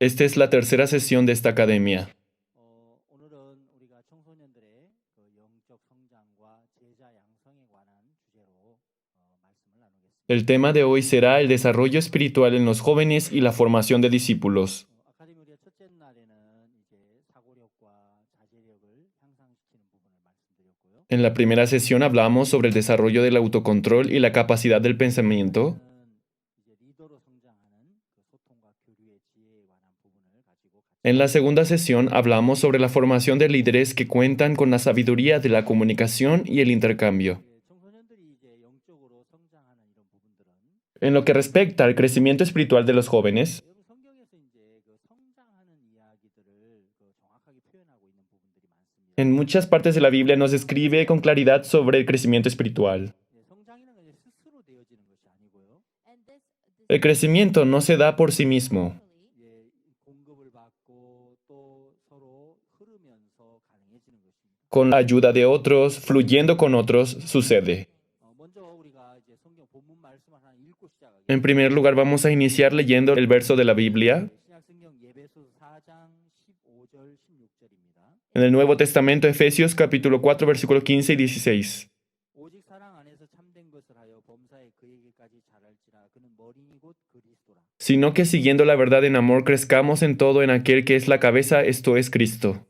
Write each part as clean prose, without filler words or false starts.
Esta es la tercera sesión de esta academia. 오늘은 우리가 청소년들의 영적 성장과 제자 양성에 관한 주제로 말씀을 나누겠습니다. El tema de hoy será el desarrollo espiritual en los jóvenes y la formación de discípulos. 아카데미 우리의 첫째 날에는 이제 사고력과 자제력을 향상시키는 부분을 말씀드렸고요. En la primera sesión hablamos sobre el desarrollo del autocontrol y la capacidad del pensamiento. 이제 리더로 성장하는 소통과 교류의 지혜에 관한 부분을 가지고 En la segunda sesión hablamos sobre la formación de líderes que cuentan con la sabiduría de la comunicación y el intercambio. 청소년들이 이제 영적으로 성장하는 이런 부분들은 En lo que respecta al crecimiento espiritual de los jóvenes, 여러분 성경에서 이제 성장하는 이야기들을 정확하게 표현하고 있는 부분들이 많습니다. en muchas partes de la Biblia nos describe con claridad sobre el crecimiento espiritual. 성장이라는 건 이제 스스로 되어지는 것이 아니고요. El crecimiento no se da por sí mismo. 공급을 받고 또 서로 흐르면서 가능해지는 것입니다. Con la ayuda de otros, fluyendo con otros, sucede. 먼저 우리가 이제 성경 본문 말씀을 하나 읽고 시작하겠습니다. En primer lugar, vamos a iniciar leyendo el verso de la Biblia. 신약 성경 예배소 4장 15절 16절입니다. En el Nuevo Testamento, Efesios capítulo 4, versículos 15 y 16. 오직 사랑 안에서 참된 것을 하여 범사에 그에게까지 자랄지라 그는 머리니 곧 그리스도라. Sino que siguiendo la verdad en amor, crezcamos en todo en aquel que es la cabeza, esto es Cristo.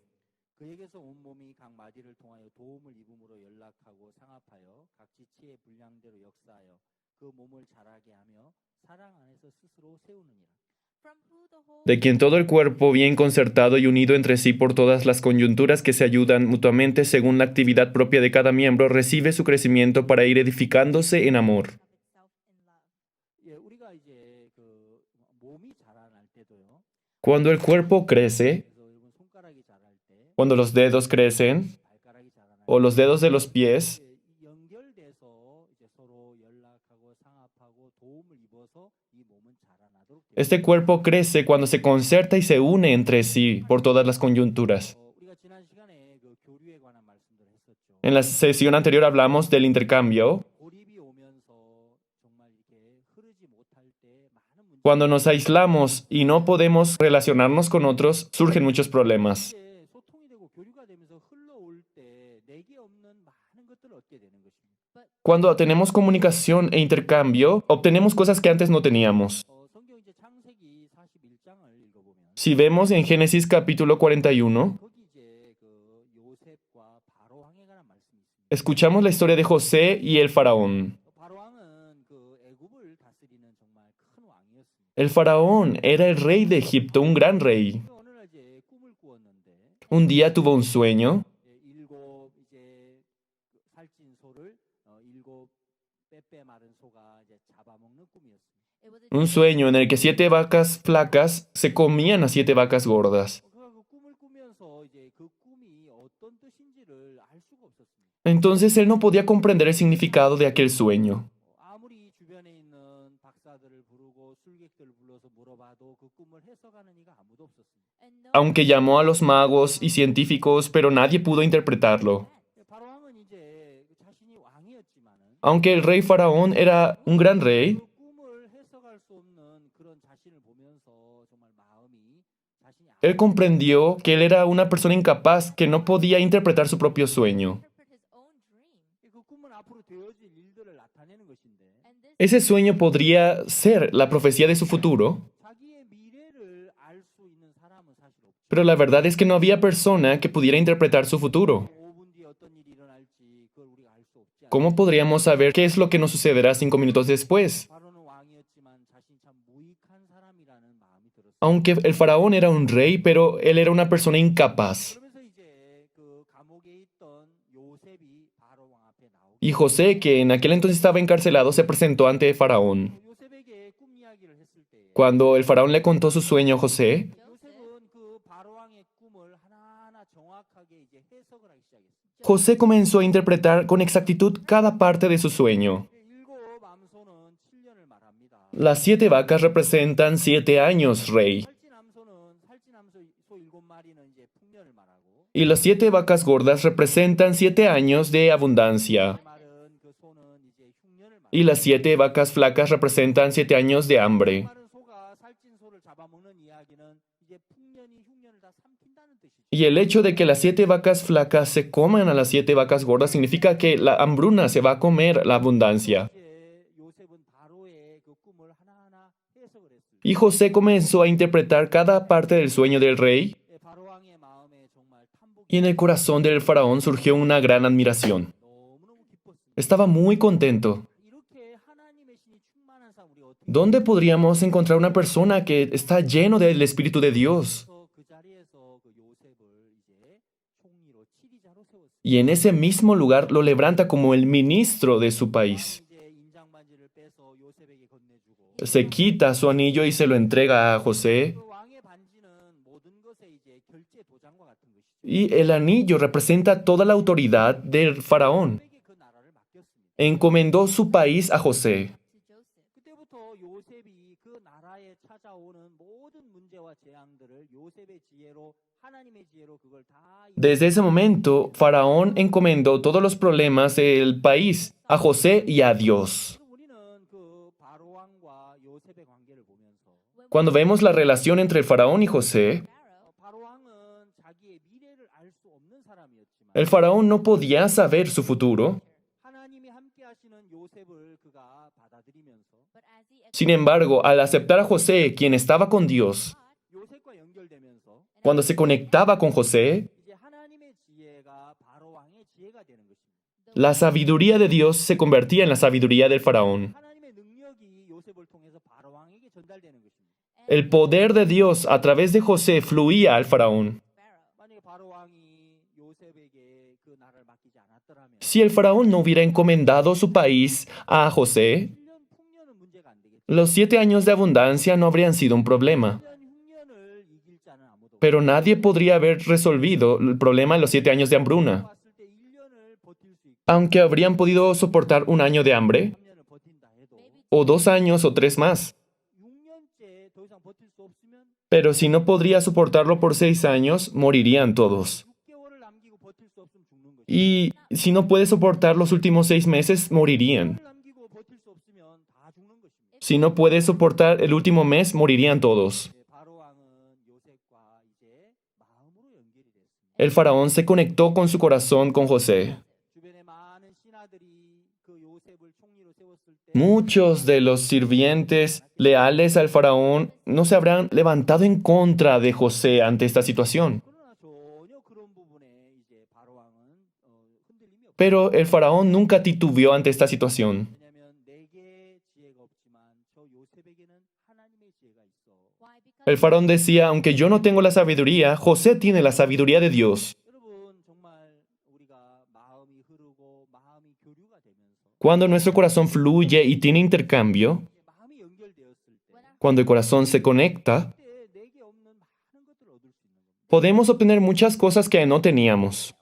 그에게서 온 몸이 각 마디를 통하여 도움을 입음으로 연락하고 상합하여 각 지체의 분량대로 역사하여 그 몸을 자라게 하며 사랑 안에서 스스로 세우느니라. De quien todo el cuerpo, bien concertado y unido entre sí por todas las coyunturas que se ayudan mutuamente según la actividad propia de cada miembro, recibe su crecimiento para ir edificándose en amor. 예, 우리가 이제 몸이 자라날 때도요. Cuando el cuerpo crece, 그래서 여러분 손가락이 자랄 때, cuando los dedos crecen, 발가락이 자라날 o los dedos de los pies, 때 연결돼서 이제 서로 연락하고 상합하고 도움을 입어서 이 몸은 자라나도록 돼요. este cuerpo crece cuando se concerta y se une entre sí por todas las coyunturas. 우리가 지난 시간에 교류에 관한 말씀들을 했었죠. En la sesión anterior hablamos del intercambio. 고립이 오면서 정말 이렇게 흐르지 못할 때 많은 문제가 Cuando nos aislamos y no podemos relacionarnos con otros, surgen muchos problemas. 이제 소통이 되고 교류가 되면서 흘러올 때 내게 없는 많은 것들을 얻게 되는 것입니다. Cuando tenemos comunicación e intercambio, obtenemos cosas que antes no teníamos. 성경 이제 창세기 41장을 읽어보면 Si vemos en Génesis capítulo 41, 거기 이제 요셉과 바로 왕에 관한 말씀이 있습니다. escuchamos la historia de José y el faraón. 바로 왕은 애굽을 다스리는 정말 큰 왕이었습니다. El faraón era el rey de Egipto, un gran rey. 어느 날 이제 꿈을 꾸었는데 Un día tuvo un sueño. 일곱 이제 살찐 소를 일곱 빼빼 마른 소가 이제 잡아먹는 꿈이었습니다. Un sueño en el que 7 vacas flacas se comían a 7 vacas gordas. 그 꿈을 꾸면서 이제 그 꿈이 어떤 뜻인지를 알 수가 없었습니다. Entonces él no podía comprender el significado de aquel sueño. 아무리 주변에 있는 박사들을 부르고 술객들을 불러서 물어봐도 그 꿈을 해석하는 이가 아무도 없었습니다. Aunque llamó a los magos y científicos, pero nadie pudo interpretarlo. 바로 왕은 이제 자신이 왕이었지만은 Aunque el rey faraón era un gran rey, 그 꿈을 해석할 수 없는 그런 자신을 보면서 정말 마음이 자신이 él comprendió que él era una persona incapaz que no podía interpretar su propio sueño. 그 꿈은 앞으로 되어질 일들을 나타내는 것인데 Ese sueño podría ser la profecía de su futuro, 자기의 미래를 알 수 있는 사람은 사실 없죠. pero la verdad es que no había persona que pudiera interpretar su futuro. 5분 뒤에 어떤 일이 일어날지 그걸 우리가 알 수 없지 않아요. ¿Cómo podríamos saber qué es lo que nos sucederá 5 minutos después? 바로는 왕이었지만 자신이 참 무익한 사람이라는 마음이 들었어요. Aunque el faraón era un rey, pero él era una persona incapaz. 그러면서 이제 그 감옥에 있던 요셉이 바로 왕 앞에 나오고 Y José, que en aquel entonces estaba encarcelado, se presentó ante el faraón. 요셉에게 꿈 이야기를 했을 때 Cuando el faraón le contó su sueño a José, 요셉은 그 바로 왕의 꿈을 하나하나 정확하게 이제 해석을 하기 시작했습니다. José comenzó a interpretar con exactitud cada parte de su sueño. 일곱 암소는 7년을 말합니다. Las 7 vacas representan 7 años, rey. 살찐 암소 소 7마리는 이제 풍년을 말하고 Y las 7 vacas gordas representan 7 años de abundancia. 마른 그 소는 이제 흉년을 말하고 Y las 7 vacas flacas representan 7 años de hambre. 마른 소가 살찐 소를 잡아먹는 이야기는 이제 풍년이 흉년을 다 삼킨다는 뜻이죠. Y el hecho de que las 7 vacas flacas se coman a las 7 vacas gordas significa que la hambruna se va a comer la abundancia. 이제 요셉은 바로의 그 꿈을 하나하나 해석을 했습니다. Y José comenzó a interpretar cada parte del sueño del rey, 예, 바로 왕의 마음에 정말 탐복이 y en el corazón del faraón surgió una gran admiración. 너무너무 기뻤습니다. Estaba muy contento. 이렇게 하나님의 신이 충만한 사람 우리 어떻게 ¿Dónde podríamos encontrar una persona que está lleno del Espíritu de Dios? 해서 그 자리에서 그 요셉을 이제 총리로 치리자로 세웠습니다. Y en ese mismo lugar lo levanta como el ministro de su país. 이제 인장 반지를 빼서 요셉에게 건네주고 Se quita su anillo y se lo entrega a José. 그 왕의 반지는 모든 것에 이제 결제 도장과 같은 것이죠. Y el anillo representa toda la autoridad del faraón. 요셉에게 그 나라를 맡겼습니다. Encomendó su país a José. 그때부터 요셉이 그 나라에 찾아오는 모든 문제와 재앙들을 요셉의 지혜로 하나님의 지혜로 그걸 다 Desde ese momento, Faraón encomendó todos los problemas del país a José y a Dios. 그래서 우리는 그 바로 왕과 요셉의 관계를 보면서 Cuando vemos la relación entre el faraón y José, 바로 왕은 자기의 미래를 알 수 없는 사람이었지만 el faraón no podía saber su futuro. 하나님이 함께 하시는 요셉을 그가 받아들이면서 Sin embargo, al aceptar a José, quien estaba con Dios, 요셉과 연결되면서 cuando se conectaba con José, 이제 하나님의 지혜가 바로 왕의 지혜가 되는 것입니다. la sabiduría de Dios se convertía en la sabiduría del faraón. 하나님의 능력이 요셉을 통해서 바로 왕에게 전달되는 것입니다. El poder de Dios a través de José fluía al faraón. 만약에 바로 왕이 요셉에게 그 나라를 맡기지 않았더라면 Si el faraón no hubiera encomendado su país a José, 1년 풍년은 문제가 안 되겠죠. los 7 años de abundancia no habrían sido un problema. 1년 흉년을 이길 자는 아무도 Pero nadie podría haber resolvido el problema en los 7 años de hambruna. 왔을 때 1년을 버틸 수 있고 Aunque habrían podido soportar un año de hambre, 3년을 버틴다 해도 o 2 años o 3 más. 6년째 더 이상 버틸 수 없으면 Pero si no podría soportarlo por 6 años, morirían todos. 6개월을 남기고 버틸 수 없으면 죽는 거죠. Y si no puede soportar los últimos 6 meses, morirían. 6개월을 남기고 버틸 수 없으면 다 죽는 것입니다. Si no puede soportar el último mes, morirían todos. 바로 왕은 요셉과 이제 마음으로 연결이 됐습니다. El faraón se conectó con su corazón con José. 주변에 많은 신하들이 그 요셉을 총리로 세웠을 때 Muchos de los sirvientes leales al faraón no se habrán levantado en contra de José ante esta situación. 그러나 전혀 그런 부분에 이제 바로 왕은 흔들림이 없어요. Pero el faraón nunca titubeó ante esta situación. 왜냐하면 내게 지혜가 없지만 저 요셉에게는 하나님의 지혜가 있어. El faraón decía, aunque yo no tengo la sabiduría, José tiene la sabiduría de Dios. 여러분 정말 우리가 마음이 흐르고 마음이 교류가 되면서 Cuando nuestro corazón fluye y tiene intercambio, 이제 마음이 연결되었을 때 cuando el corazón se conecta, 그때 내게 없는 많은 것들을 얻을 수 있는 겁니다. podemos obtener muchas cosas que no teníamos.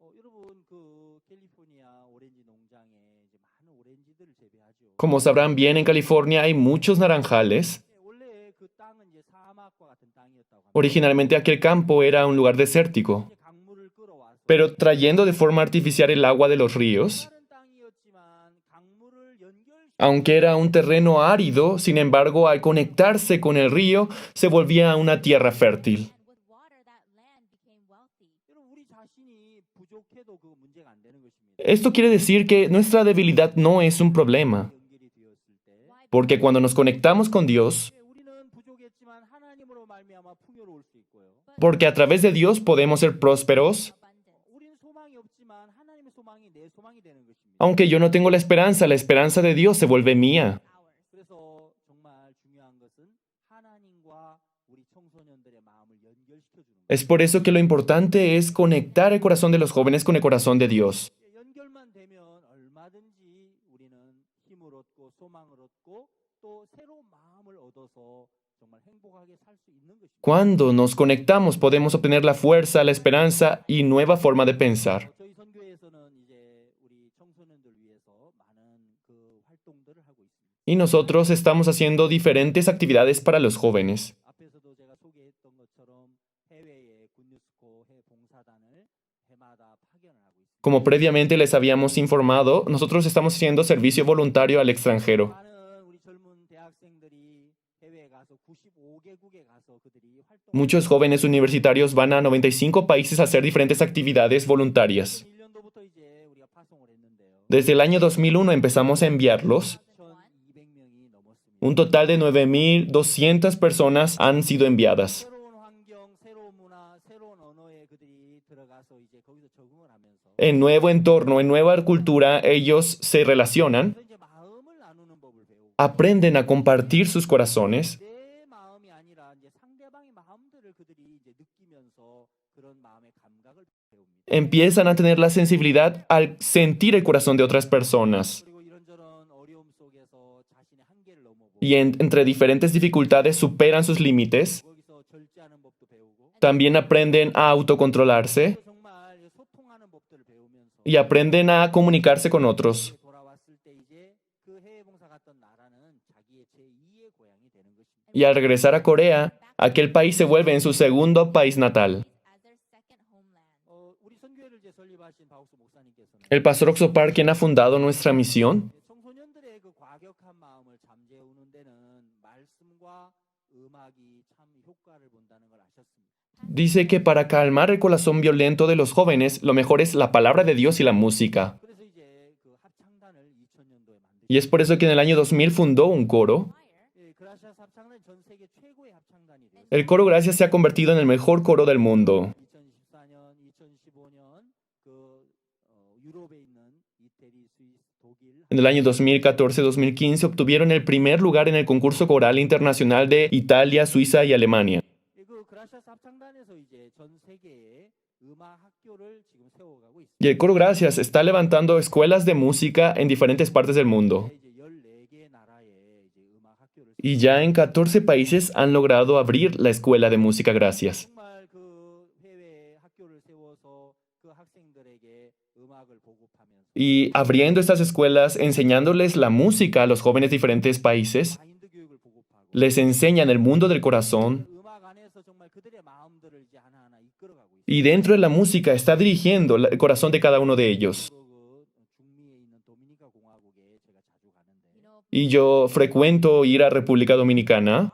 여러분 그 캘리포니아 오렌지 농장에 이제 많은 오렌지들을 재배하죠. Como sabrán bien, en California hay muchos naranjales. 원래 그 땅은 이제 사막과 같은 땅이었다고 합니다. Originalmente aquel campo era un lugar desértico, 이제 강물을 끌어와서 pero trayendo de forma artificial el agua de los ríos, 다른 땅이었지만 강물을 연결 aunque era un terreno árido, sin embargo, al conectarse con el río, se volvía una tierra fértil. 여러분 우리 자신이 부족해도 그 문제가 안 되는 것입니다. Esto quiere decir que nuestra debilidad no es un problema, 연결이 되었을 때 porque cuando nos conectamos con Dios, 우리는 부족했지만 하나님으로 말미암아 풍요로울 수 있고요. porque a través de Dios podemos ser prósperos, 우리는 소망이 없지만 하나님의 소망이 내 소망이 되는 것입니다. aunque yo no tengo la esperanza de Dios se vuelve mía. 그래서 정말 중요한 것은 하나님과 우리 청소년들의 마음을 연결시켜 주는 거예요. Es por eso que lo importante es conectar el corazón de los jóvenes con el corazón de Dios. 연결만 되면 얼마든지 우리는 힘을 얻고 소망을 얻고 또 새로운 마음을 얻어서 정말 행복하게 살 수 있는 것입니다. Cuando nos conectamos podemos obtener la fuerza, la esperanza y nueva forma de pensar. 저희 선교회에서는 이제 우리 청소년들 위해서 많은 그 활동들을 하고 있습니다. Y nosotros estamos haciendo diferentes actividades para los jóvenes. 앞에서도 제가 소개했던 것처럼 해외에 군뉴스코 해 봉사단을 해마다 파견을 하고 있습니다. Como previamente les habíamos informado, nosotros estamos haciendo servicio voluntario al extranjero. 많은 우리 젊은 대학생들이 해외에 가서 가서 95개국에 가서 그들이 활동을 Muchos jóvenes universitarios van a 95 países a hacer diferentes actividades voluntarias. 2001년도부터 이제 우리가 파송을 했는데요. Desde el año 2001 empezamos a enviarlos. 1,200명이 넘었습니다. Un total de 9.200 personas han sido enviadas. 새로운 환경, 새로운 문화, 새로운 언어에 그들이 들어가서 이제 거기서 적응을 하면서 En nuevo entorno, en nueva cultura, ellos se relacionan, 그래서 이제 마음을 나누는 법을 배우고 aprenden a compartir sus corazones 내 마음이 아니라 이제 상대방의 마음들을 그들이 이제 느끼면서 그런 마음의 감각을 배웁니다. empiezan a tener la sensibilidad al sentir el corazón de otras personas. 그리고 이런저런 어려움 속에서 자신의 한계를 넘어보고 Y entre diferentes dificultades superan sus límites. 거기서 절제하는 법도 배우고 También aprenden a autocontrolarse 정말 소통하는 법들을 배우면서 y aprenden a comunicarse con otros. 돌아왔을 때 이제 그 해외 봉사 갔던 나라는 자기의 제2의 고향이 되는 것입니다. Y al regresar a Corea, aquel país se vuelve en su segundo país natal. 우리 선교회를 이제 설립하신 박옥수 목사님께서는 El pastor Oxopar, quien ha fundado nuestra misión, 청소년들의 그 과격한 마음을 잠재우는 데는 말씀과 음악이 참 효과를 본다는 걸 아셨습니다. dice que para calmar el corazón violento de los jóvenes, lo mejor es la palabra de Dios y la música. 그래서 이제 그 합창단을 2000년도에 Y es por eso que en el año 2000 fundó un coro. 그라시아스 합창단이 전 세계 최고의 합창단이 됐어요. El coro Gracias se ha convertido en el mejor coro del mundo. 2014년, 2015년 그 유럽에 있는 이태리, 스위스, 독일 En el año 2014-2015 obtuvieron el primer lugar en el concurso coral internacional de Italia, Suiza y Alemania. 그 그라시아스 합창단에서 이제 전 세계에 음악 학교를 지금 세워가고 있습니다. Y el coro Gracias está levantando escuelas de música en diferentes partes del mundo. 이제 14개 나라에 이제 음악 학교를 Y ya en 14 países han logrado abrir la escuela de música Gracias. 정말 그 해외 학교를 세워서 그 학생들에게 음악을 보급하면서 Y abriendo estas escuelas, enseñándoles la música a los jóvenes de diferentes países, 마인드 교육을 보급하고 les enseñan el mundo del corazón. 음악 안에서 정말 그들의 마음들을 이제 하나하나 이끌어가고 있습니다. Y dentro de la música está dirigiendo el corazón de cada uno de ellos. 그 중미에 있는 도미니카 공화국에 제가 자주 가는데 Y yo frecuento ir a República Dominicana.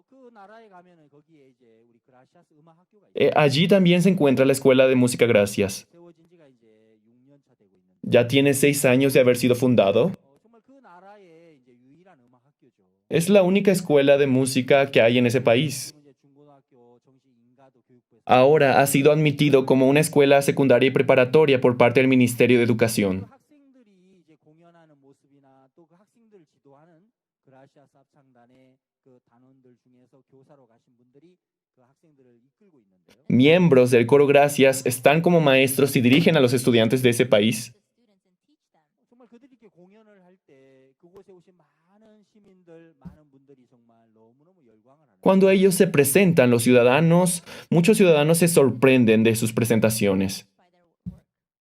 그 나라에 가면은 거기에 이제 우리 그라시아스 음악 학교가 있어요. Allí también se encuentra la escuela de música Gracias. 세워진 지가 이제 6년 차 되고 있는데 Ya tiene 6 años de haber sido fundado. 정말 그 나라의 이제 유일한 음악 학교죠. Es la única escuela de música que hay en ese país. 지금 이제 중고등학교 정식 인가도 교육부에서 Ahora ha sido admitido como una escuela secundaria y preparatoria por parte del Ministerio de 그 Educación. 학생들이 이제 공연하는 모습이나 또 그 학생들을 지도하는 그라시아스 합창단의 그 단원들 중에서 교사로 가신 분들이 그 학생들을 이끌고 있는데요. Miembros del coro Gracias están como maestros y dirigen a los estudiantes de ese país. 정말 그들이 이렇게 공연을 할 때 그곳에 오신 많은 시민들, 많은 분들이 정말 너무너무 열광을 하는 Cuando ellos se presentan, los ciudadanos, muchos ciudadanos se sorprenden de sus presentaciones.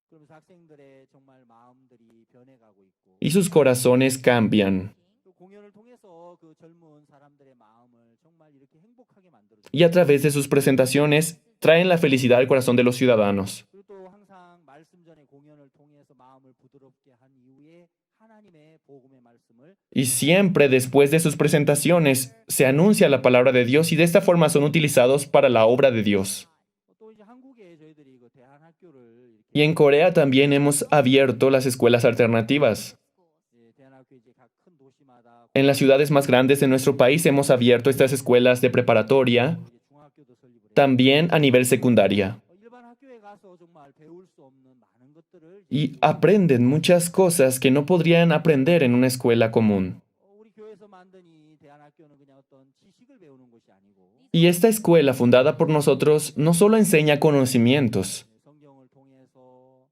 그러면서 학생들의 정말 마음들이 변해가고 있고 Y sus corazones cambian. 또 공연을 통해서 그 젊은 사람들의 마음을 정말 이렇게 행복하게 만들어줘요. Y a través de sus presentaciones traen la felicidad al corazón de los ciudadanos. 그리고 또 항상 말씀 전에 공연을 통해서 마음을 부드럽게 한 이후에 하나님의 복음의 말씀을 Y siempre después de sus presentaciones se anuncia la palabra de Dios y de esta forma son utilizados para la obra de Dios. 또 이제 한국에 저희들이 그 대한학교를 Y en Corea también hemos abierto las escuelas alternativas. 이렇게 대한학교 이제 각 큰 도시마다 En las ciudades más grandes de nuestro país hemos abierto estas escuelas de preparatoria, 이제 중학교도 설립을 해요. también a nivel secundaria. 일반 학교에 가서 정말 배울 수 없는 많은 것들을 Y aprenden muchas cosas que no podrían aprender en una escuela común. 우리 교회에서 만든 이 대한학교는 그냥 어떤 지식을 배우는 것이 아니고 Y esta escuela fundada por nosotros no solo enseña conocimientos. 성경을 통해서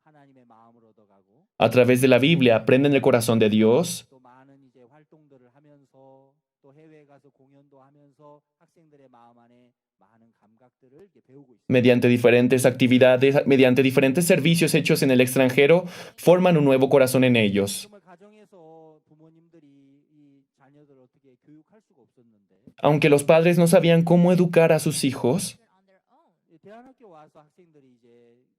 하나님의 마음을 얻어가고 A través de la Biblia aprenden el corazón de Dios. 또 많은 이제 활동들을 하면서 또 해외에 가서 공연도 하면서 학생들의 마음 안에 많은 감각들을 이렇게 배우고 있습니다. Mediante diferentes actividades, mediante diferentes servicios hechos en el extranjero, forman un nuevo corazón en ellos. 정말 가정에서 부모님들이 이 자녀들을 어떻게 교육할 수가 없었는데 Aunque los padres no sabían cómo educar a sus hijos, 이 대한학교 와서 학생들이 이제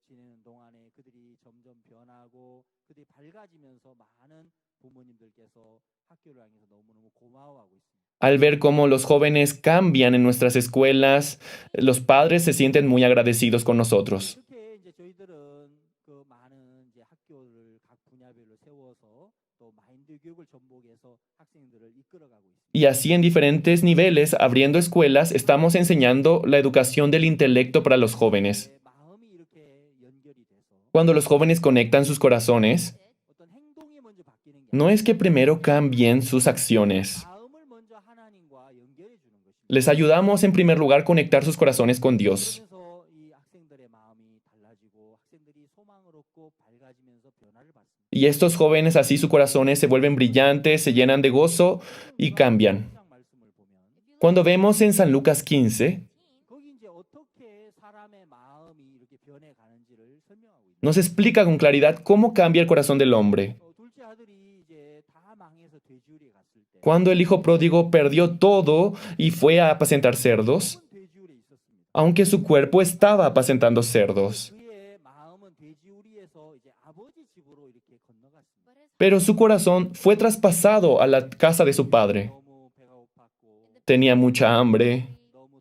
지내는 동안에 그들이 점점 변하고 그들이 밝아지면서 많은 부모님들께서 학교를 향해서 너무너무 고마워하고 있습니다. Al ver cómo los jóvenes cambian en nuestras escuelas, los padres se sienten muy agradecidos con nosotros. 그렇게 이제 저희들은 그 많은 이제 학교를 각 분야별로 세워서 또 마인드 교육을 접목해서 학생들을 이끌어가고 있습니다. Y así en diferentes niveles, abriendo escuelas, estamos enseñando la educación del intelecto para los jóvenes. 마음이 이렇게 연결이 돼서 Cuando los jóvenes conectan sus corazones, 어떤 행동이 먼저 바뀌는 게 no es que primero cambien sus acciones. 마음을 먼저 하나님과 연결해 주는 것입니다. Les ayudamos en primer lugar a conectar sus corazones con Dios. 그러면서 이 학생들의 마음이 달라지고 학생들이 소망을 얻고 밝아지면서 변화를 받습니다. Y estos jóvenes así sus corazones se vuelven brillantes, se llenan de gozo y cambian. 성경 말씀을 보면 Cuando vemos en San Lucas 15, 거기 이제 어떻게 사람의 마음이 이렇게 변해 가는지를 설명하고 있는 nos explica con claridad cómo cambia el corazón del hombre. 둘째 아들이 이제 다 망해서 돼지우리에 갔을 때 Cuando el hijo pródigo perdió todo y fue a apacentar cerdos, 몸은 돼지우리에 있었습니다. aunque su cuerpo estaba apacentando cerdos, 그의 마음은 돼지우리에서 이제 아버지 집으로 이렇게 건너갔습니다. pero su corazón fue traspasado a la casa de su padre. 너무 배가 고팠고 Tenía mucha hambre, 너무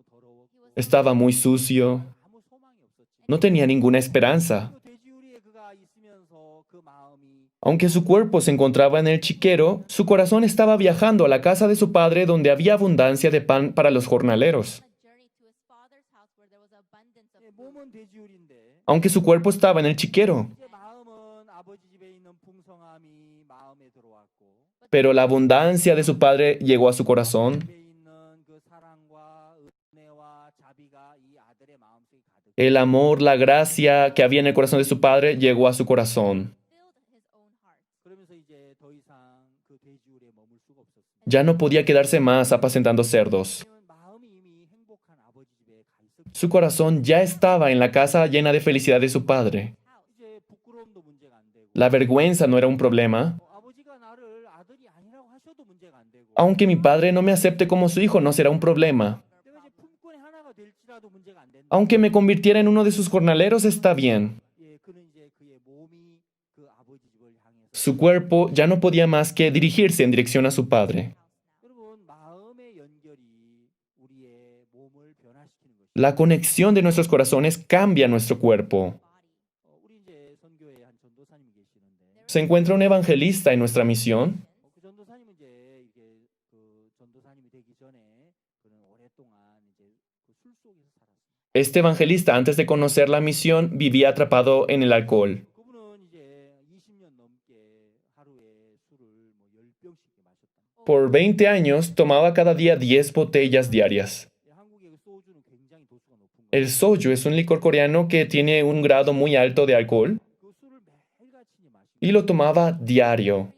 더러웠고 estaba muy sucio, 아무 소망이 없었지. no tenía ninguna esperanza. 그 돼지우리에 그가 있으면서 그 마음이 Aunque su cuerpo se encontraba en el chiquero, su corazón estaba viajando a la casa de su padre donde había abundancia de pan para los jornaleros. 몸은 돼지우리인데 Aunque su cuerpo estaba en el chiquero, 이제 마음은 아버지 집에 있는 풍성함이 마음에 들어왔고 pero la abundancia de su padre llegó a su corazón. 집에 있는 그 사랑과 은혜와 자비가 이 아들의 마음속에 가득. El amor, la gracia que había en el corazón de su padre llegó a su corazón. 그러면서 이제 더 이상 그 돼지우리에 머물 수가 없었습니다. Ya no podía quedarse más apacentando cerdos. 왜냐면 마음이 이미 행복한 아버지 집에 가 있었기 Su corazón ya estaba en la casa llena de felicidad de su padre. 이제 부끄러움도 문제가 안 되고 La vergüenza no era un problema. 아버지가 나를 아들이 아니라고 하셔도 문제가 안 되고 Aunque mi padre no me acepte como su hijo, no será un problema. 내가 이제 품꾼의 하나가 될지라도 문제가 안 된다. Aunque me convirtiera en uno de sus jornaleros, está bien. 예, 그는 이제 그의 몸이 그 아버지 집을 향해서 Su cuerpo ya no podía más que dirigirse en dirección a su padre. 여러분 마음의 연결이 우리의 몸을 변화시키는 것입니다. La conexión de nuestros corazones cambia nuestro cuerpo. 우리 이제 선교회에 한 전도사님이 계시는데 Se encuentra un evangelista en nuestra misión. 그 전도사님은 이제 이게 그 전도사님이 되기 전에 그는 오랫동안 이제 그 술 속에서 살았습니다. Este evangelista, antes de conocer la misión, vivía atrapado en el alcohol. 그분은 이제 20년 넘게 하루에 술을 뭐 10병씩 마셨다. Por 20 años tomaba cada día 10 botellas diarias. 한국의 그 소주는 굉장히 도수가 높은 거예요. El soju es un licor coreano que tiene un grado muy alto de alcohol 그 술을 매일같이 마시고 y lo tomaba diario.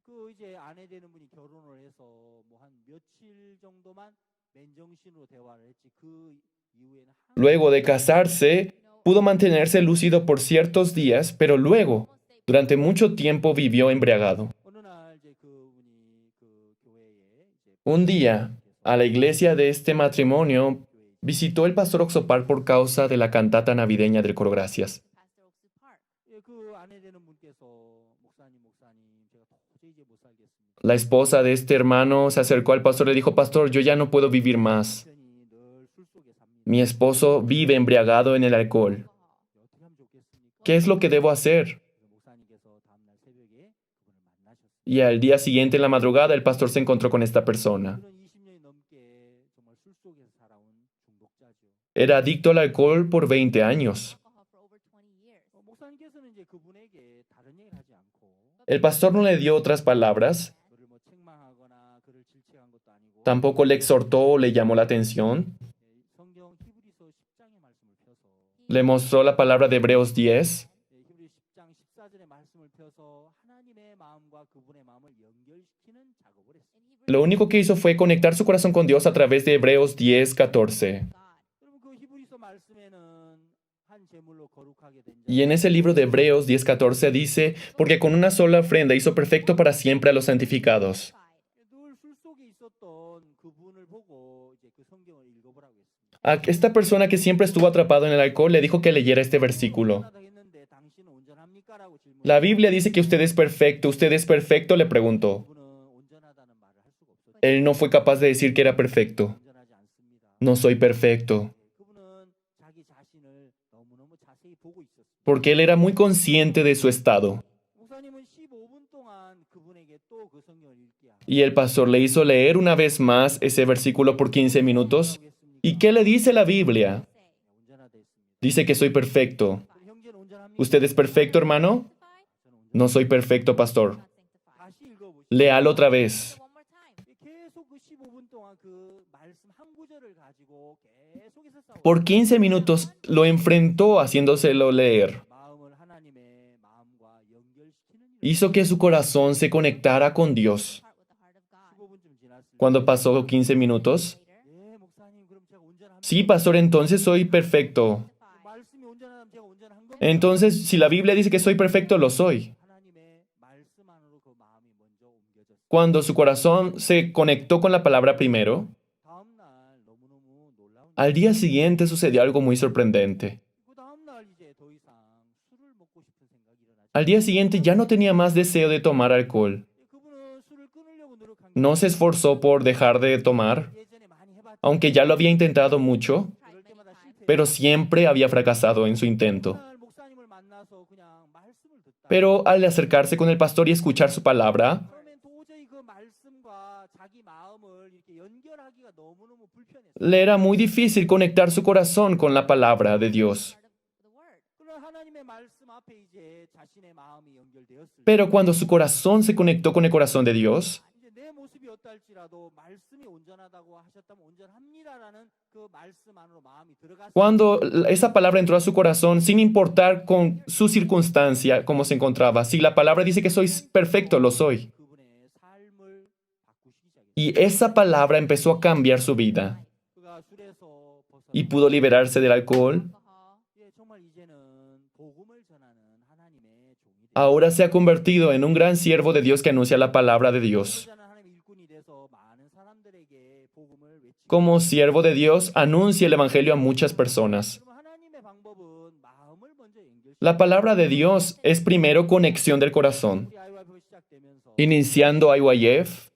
그 이제 아내 되는 분이 결혼을 해서 뭐 한 며칠 정도만 맨정신으로 대화를 했지 그 이후에는 Luego de casarse, pudo mantenerse lúcido por ciertos días, pero luego, durante mucho tiempo, vivió embriagado. 어느 날 이제 그분이 그 교회에 이제 Un día, a la iglesia de este matrimonio, visitó el pastor Oxopar por causa de la cantata navideña del Coro Gracias. 예, 그 아내 되는 분께서 목사님 제가 도저히 이제 못 살겠습니다. La esposa de este hermano se acercó al pastor y le dijo, Pastor, yo ya no puedo vivir más. 남편이 늘 술 속에 삽니다. Mi esposo vive embriagado en el alcohol. 어떻게 하면 좋겠습니까? ¿Qué es lo que debo hacer? 그래서 목사님께서 다음날 새벽에 그분을 만나셨습니다. Y al día siguiente, en la madrugada, el pastor se encontró con esta persona. 그는 20년이 넘게 정말 술 속에서 살아온 중독자죠. Era adicto al alcohol por 20 años. 목사님께서는 이제 그분에게 다른 얘기를 하지 않고 El pastor no le dio otras palabras, 그를 뭐 책망하거나 그를 질책한 것도 아니고 tampoco le exhortó o le llamó la atención. 성경 히브리서 10장의 말씀을 펴서 Le mostró la palabra de Hebreos 10. 히브리 10장 14절의 말씀을 펴서 하나님의 마음과 그분의 마음을 연결시키는 작업을 했습니다. Lo único que hizo fue conectar su corazón con Dios a través de Hebreos 10:14. 여러분 그 히브리서 말씀에는 한 제물로 거룩하게 된 Y en ese libro de Hebreos 10:14 dice, porque con una sola ofrenda hizo perfecto para siempre a los santificados. 늘 술 속에 있었던 그분을 보고 이제 그 성경을 읽어보라고 했습니다. A esta persona que siempre estuvo atrapado en el alcohol le dijo que leyera este versículo. 운전하다 했는데 당신은 운전합니까? 라고 La 질문했어요. Biblia dice que usted es perfecto, le preguntó. 그분은 운전하다는 말을 할 수가 없었죠. Él no fue capaz de decir que era perfecto. 운전하지 않습니다. No soy perfecto. 그분은 자기 자신을 너무너무 자세히 보고 있었습니다. Porque él era muy consciente de su estado. 목사님은 15분 동안 그분에게 또 그 성경을 읽게 하고 Y el pastor le hizo leer una vez más ese versículo por 15 minutos. ¿Y qué le dice la Biblia? 운전하다 했습니다. Dice que soy perfecto. 그럼 형제는 운전합니까? ¿Usted es perfecto, hermano? No soy perfecto, pastor. 다시 읽어보시죠. Léalo otra vez. 계속 그 15분 동안 그 말씀 한 구절을 가지고 계속해서 싸워요. Por 15 minutos lo enfrentó haciéndoselo leer. 마음을 하나님의 마음과 연결시키는 일. Hizo que su corazón se conectara con Dios. 15분쯤 지났습니다. Cuando pasó 15 minutos, 네, 목사님 그럼 제가 운전합니다. sí, pastor, entonces soy perfecto. 말씀이 운전하면 제가 운전한 겁니다. Entonces, si la Biblia dice que soy perfecto, lo soy. 하나님의 말씀 안으로 그 마음이 먼저 옮겨졌어요. Cuando su corazón se conectó con la palabra primero, 다음 날 너무너무 놀라운 al día siguiente sucedió algo muy sorprendente. 그 다음 날 이제 더 이상 술을 먹고 싶은 생각이 일어나지. Al día siguiente ya no tenía más deseo de tomar alcohol. 그분은 술을 끊으려고 노력한 게 No se esforzó por dejar de tomar, 예전에 많이 해봤죠. aunque ya lo había intentado mucho, 그럴 때마다 실패. pero siempre había fracasado en su intento. 날 목사님을 만나서 그냥 말씀을 듣다. Pero al acercarse con el pastor y escuchar su palabra, 그러면 도저히 그 말씀과 자기 마음을 이렇게 연결하기가 너무너무 불편했어요. le era muy difícil conectar su corazón con la palabra de Dios. 그런 하나님의 말씀 앞에 이제 자신의 마음이 연결되었을 때 Pero cuando su corazón se conectó con el corazón de Dios, 이제 내 모습이 어떨지라도 말씀이 온전하다고 하셨다면 온전합니다라는 그 말씀 안으로 마음이 들어갔을 cuando esa palabra entró a su corazón, sin importar con su circunstancia, cómo se encontraba, si la palabra dice que soy perfecto, lo soy. 그분의 삶을 바꾸시기 시작했어요. Y esa palabra empezó a cambiar su vida. 그가 술에서 Y 벗어나 pudo liberarse del alcohol. 정말 이제는 복음을 전하는 하나님의 종이 되었어요. Ahora se ha convertido en un gran siervo de Dios que anuncia la palabra de Dios. 하나님의 일꾼이 돼서 많은 사람들에게 복음을 외치고 Como siervo de Dios, anuncia el Evangelio a muchas personas. 그럼 하나님의 방법은 마음을 먼저 연결시키고 La palabra de Dios es primero conexión del corazón. 우리 IYF가 시작되면서 Iniciando IYF,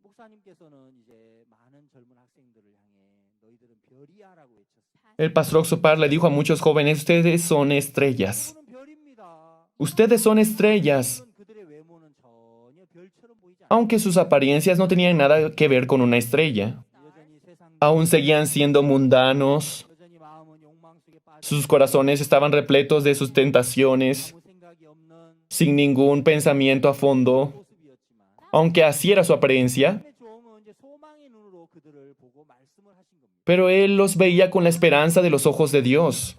목사님께서는 이제 많은 젊은 학생들을 향해 너희들은 별이야라고 외쳤어요. el pastor Oxopar le dijo a muchos jóvenes, ustedes son estrellas. 그분은 별입니다. Ustedes son estrellas. 물론 그들의 외모는 전혀 별처럼 보이지 않아요. Aunque sus apariencias no tenían nada que ver con una estrella. 여전히 세상 Aún seguían siendo mundanos. 여전히 마음은 욕망 속에 빠져 Sus corazones estaban repletos de sus tentaciones, 아무 생각이 없는 sin ningún pensamiento a fondo. 모습이었지만 Aunque así era su apariencia, 하나님의 종은 이제 소망의 눈으로 그들을 보고 말씀을 하신 겁니다. pero él los veía con la esperanza de los ojos de Dios.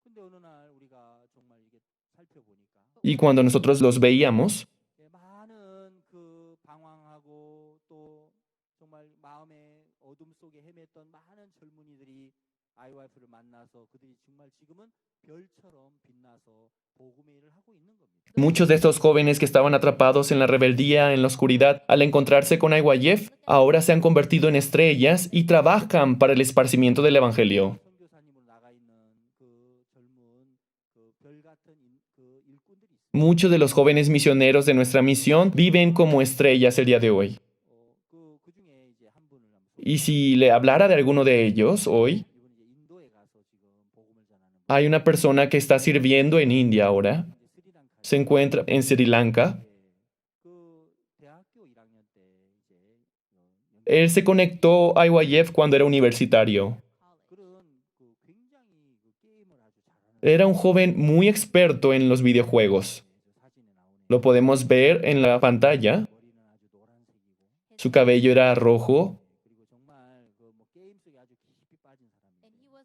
근데 어느 날 우리가 정말 이게 살펴보니까 Y cuando nosotros los veíamos, 많은 그 방황하고 또 정말 마음의 어둠 속에 헤맸던 많은 젊은이들이 IYF를 만나서 그들이 정말 지금은 별처럼 빛나서 복음의 일을 하고 있는 겁니다. muchos de estos jóvenes que estaban atrapados en la rebeldía, en la oscuridad, al encontrarse con IYF, ahora se han convertido en estrellas y trabajan para el esparcimiento del Evangelio. 선교사님으로 나가 있는 그 젊은 그 별 같은 그 일꾼들이 있어요. Muchos de los jóvenes misioneros de nuestra misión viven como estrellas el día de hoy. 그 중에 이제 한 분을 한번 Y si le hablara de alguno de ellos hoy, 이분 이제 인도에 가서 지금 복음을 전하는 분. hay una persona que está sirviendo en India ahora. 이제 스리랑카 Se encuentra en Sri Lanka. 그 대학교 1학년 때 이제 Él se conectó a IYF cuando era universitario. 그런 그 굉장히 그 게임을 아주 잘하는 Era un joven muy experto en los videojuegos. 사진에 나오네요. Lo podemos ver en la pantalla. 머리는 아주 노란색이고 Su cabello era rojo. 그리고 정말 그 뭐 게임 속에 아주 깊이 빠진 사람이에요.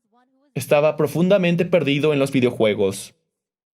Estaba profundamente perdido en los videojuegos.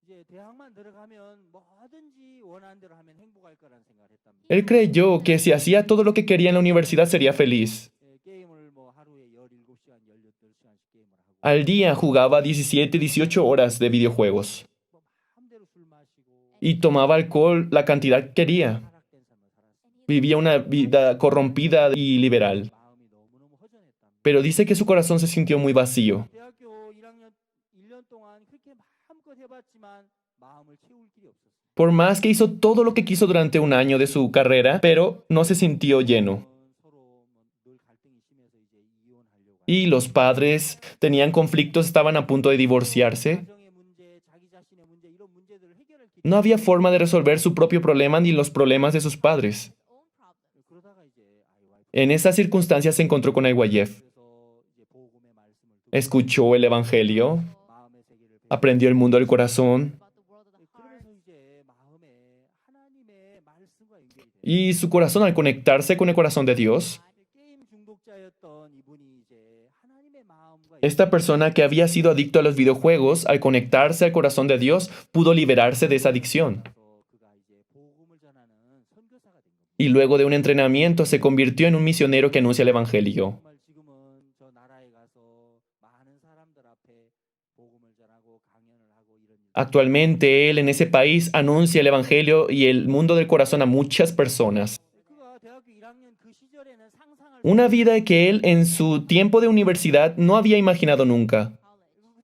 이제 대학만 들어가면 뭐든지 원하는 대로 하면 행복할 거라는 생각을 했답니다. Él creyó que si hacía todo lo que quería en la universidad sería feliz. 게임을 뭐 하루에 17시간, 18시간씩 게임을 하고 Al día jugaba 17, 18 horas de videojuegos. 뭐 마음대로 술 마시고 Y tomaba alcohol la cantidad que quería. 타락된 삶을 살았어요. Vivía una vida corrompida y liberal. 마음이 너무너무 허전했답니다. pero dice que su corazón se sintió muy vacío. 대학교 1학년 1년 동안 그렇게 마음껏 해봤지만 마음을 채울 길이 없었어요. Por más que hizo todo lo que quiso durante un año de su carrera, pero no se sintió lleno. 서로 늘 갈등이 심해서 이제 이혼하려고 Y los padres tenían conflictos, estaban a punto de divorciarse. 가정의 문제, 자기 자신의 문제 이런 문제들을 해결할 길이 No había forma de resolver su propio problema ni los problemas de sus padres. 그러다가 이제 아이와이프 En esas circunstancias se encontró con Aywayev. 그래서 이제 복음의 말씀을 듣고 Escuchó el Evangelio, 마음의 세계를 aprendió el mundo del corazón 그러면서 이제 마음에 하나님의 말씀과 연결이 돼요. y su corazón al conectarse con el corazón de Dios, 게임 중독자였던 이분이 이제 하나님의 마음과 esta persona que había sido adicto a los videojuegos, al conectarse al corazón de Dios, pudo liberarse de esa adicción. 연결해서 그가 이제 복음을 전하는 선교사가 된 겁니다. Y luego de un entrenamiento se convirtió en un misionero que anuncia el Evangelio. 정말 지금은 저 나라에 가서 많은 사람들 앞에 복음을 전하고 강연을 하고 이런 일. Actualmente él en ese país anuncia el Evangelio y el mundo del corazón a muchas personas. 그가 대학교 1학년 그 시절에는 상상할 Una vida que él en su tiempo de universidad no había imaginado nunca.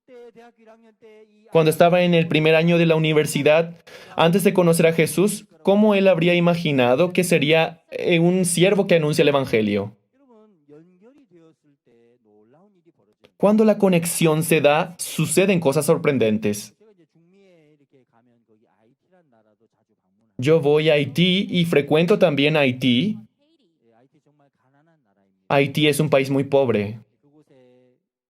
그때 대학교 1학년 때이 Cuando estaba en el primer año de la universidad, antes de conocer a Jesús, ¿cómo él habría imaginado que sería un siervo que anuncia el Evangelio? 여러분 연결이 되었을 때 놀라운 일이 벌어져요. Cuando la conexión se da, suceden cosas sorprendentes. 제가 이제 중미에 이렇게 가면 거기 IT란 나라도 자주 방문하고 Yo voy a Haití y frecuento también Haití. IT 정말 가난한 나라입니다. Haití es un país muy pobre. 그곳에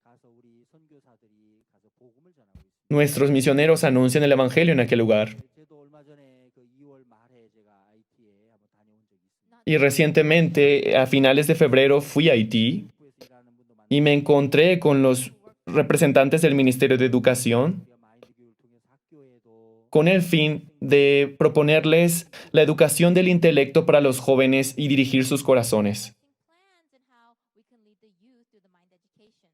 가서 우리 선교사들이 가서 복음을 전하고 있습니다. Nuestros misioneros anuncian el Evangelio en aquel lugar. 저도 얼마 전에 그 2월 말에 제가 IT에 한번 다녀온 적이 있습니다. Y recientemente, a finales de febrero, fui a Haití 북부에서 일하는 분도 많고 y me encontré con los representantes del Ministerio de Educación 우리가 마인드 교육을 통해서 학교에도 con el fin de proponerles la educación del intelecto para los jóvenes y dirigir sus corazones.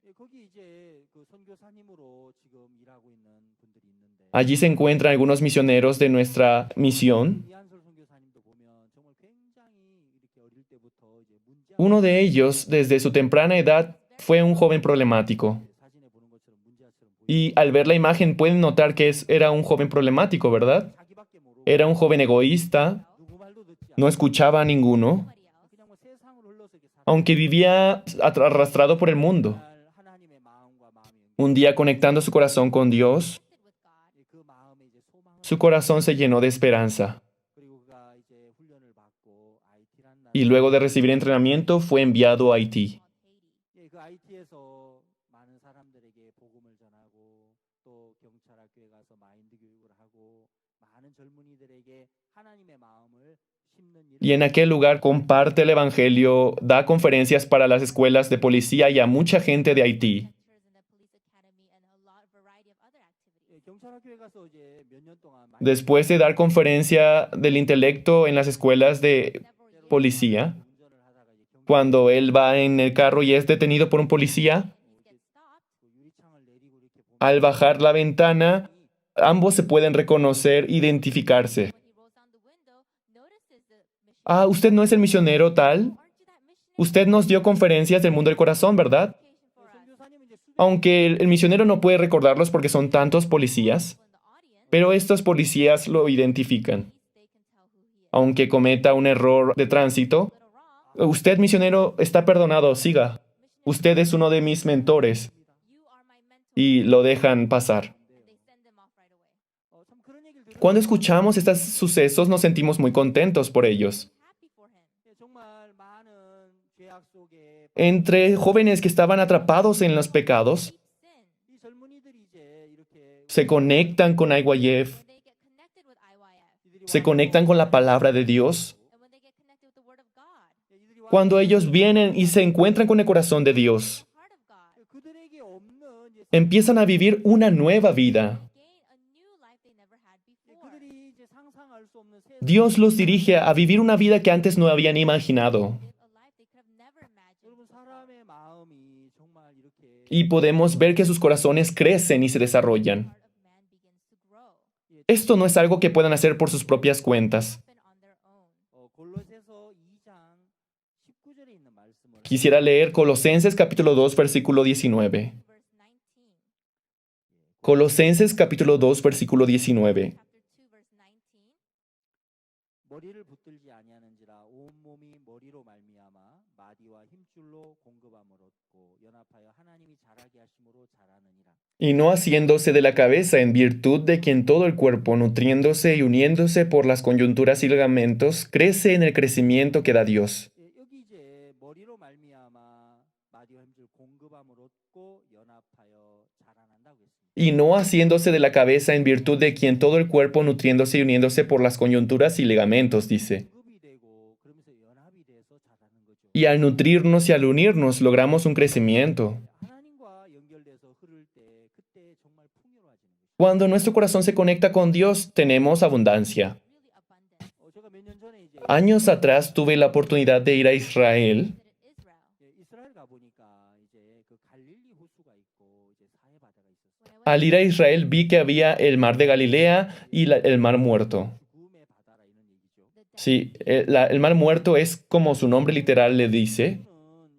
예, 거기 이제 그 선교사님으로 지금 일하고 있는 분들이 있는데 Allí se encuentran algunos misioneros de nuestra misión. 이한솔 선교사님도 보면 정말 굉장히 이렇게 어릴 때부터 이제 문제 Uno de ellos, desde su temprana edad, fue un joven problemático. 사진에 보는 것처럼 문제아처럼 보이고 Y al ver la imagen pueden notar que era un joven problemático, ¿verdad? 자기밖에 모르고 Era un joven egoísta, 누구 말도 듣지 no 않고 escuchaba a ninguno, 그냥 뭐 세상으로 흘러서 이렇게 살아. aunque vivía arrastrado por el mundo. 정말 하나님의 마음과 마음이 Un día conectando su corazón con Dios, 그 마음에 이제 소망을 su corazón se llenó de esperanza. 그리고 그가 이제 훈련을 받고 IT란 나라 Y luego de recibir entrenamiento fue enviado a Haití. 예, 그 IT에서 많은 사람들에게 복음을 전하고 또 경찰학교에 가서 마인드 교육을 하고 많은 젊은이들에게 하나님의 마음을 심는 Y 일을 en aquel lugar comparte el Evangelio, da conferencias para las escuelas de policía y a mucha gente de Haití. 예, 경찰학교에 가서 이제 몇 년 동안 마인드 Después de dar conferencia del intelecto en las escuelas de policía, 운전을 하다가 이제 cuando él va en el carro y es detenido por un policía, 그 유리창을 내리고 이렇게 보면 al bajar la ventana, ambos se pueden reconocer, identificarse. Ah, usted no es el misionero tal. Usted nos dio conferencias del mundo del corazón, ¿verdad? 선교사님은 이제 수백 Aunque el misionero no puede recordarlos porque son tantos policías, pero estos policías lo identifican. Aunque cometa un error de tránsito, usted, misionero, está perdonado, siga. Usted es uno de mis mentores. Y lo dejan pasar. 참 그런 얘기를 들으면 Cuando escuchamos estos sucesos nos sentimos muy contentos por ellos. 예, 정말 많은 죄악 속에 Entre jóvenes que estaban atrapados en los pecados, 이 젊은이들이 이제 이렇게 se conectan con Aywayev, 이들이 se conectan con la palabra de Dios. 이들이 Cuando ellos vienen y se encuentran con el corazón de Dios, 그들에게 없는 이제 empiezan a vivir una nueva vida. 그들이 이제 상상할 수 없는 새 Dios los dirige a vivir una vida que antes no habían imaginado. 여러분 사람의 마음이 정말 이렇게 Y podemos ver que sus corazones crecen y se desarrollan. Esto no es algo que puedan hacer por sus propias cuentas. 골로새서 2장 19절에 있는 말씀은 Quisiera leer Colosenses capítulo 2, versículo 19. Colosenses capítulo 2, versículo 19. 머리를 붙들지 아니하는지라 온 몸이 머리로 말미암아 마디와 힘줄로 공급함을 얻고 연합하여 하나님이 자라게 하심으로 자라느니라. Y no haciéndose de la cabeza en virtud de quien todo el cuerpo, nutriéndose y uniéndose por las coyunturas y ligamentos, crece en el crecimiento que da Dios. 여기 이제 머리로 말미암아 마디와 힘줄 공급함을 얻고 연합하여 자라난다고 했습니다. Y no haciéndose de la cabeza en virtud de quien todo el cuerpo, nutriéndose y uniéndose por las coyunturas y ligamentos, dice. 공급이 되고 그러면서 연합이 돼서 자라는 거죠. Y al nutrirnos y al unirnos, logramos un crecimiento. 하나님과 연결돼서 흐를 때 그때 정말 풍요로워지는 거죠. Cuando nuestro corazón se conecta con Dios, tenemos abundancia. 제가 몇 년 전에 이제 Años atrás tuve la oportunidad de ir a Israel. 이스라엘 가보니까 이제 그 갈릴리 호수가 있고 이제 사해 바다가 있었어요. Al ir a Israel vi que había el mar de Galilea y el mar muerto. 죽음의 바다라 이런 얘기죠. Sí, el mar muerto es como su nombre literal le dice. 는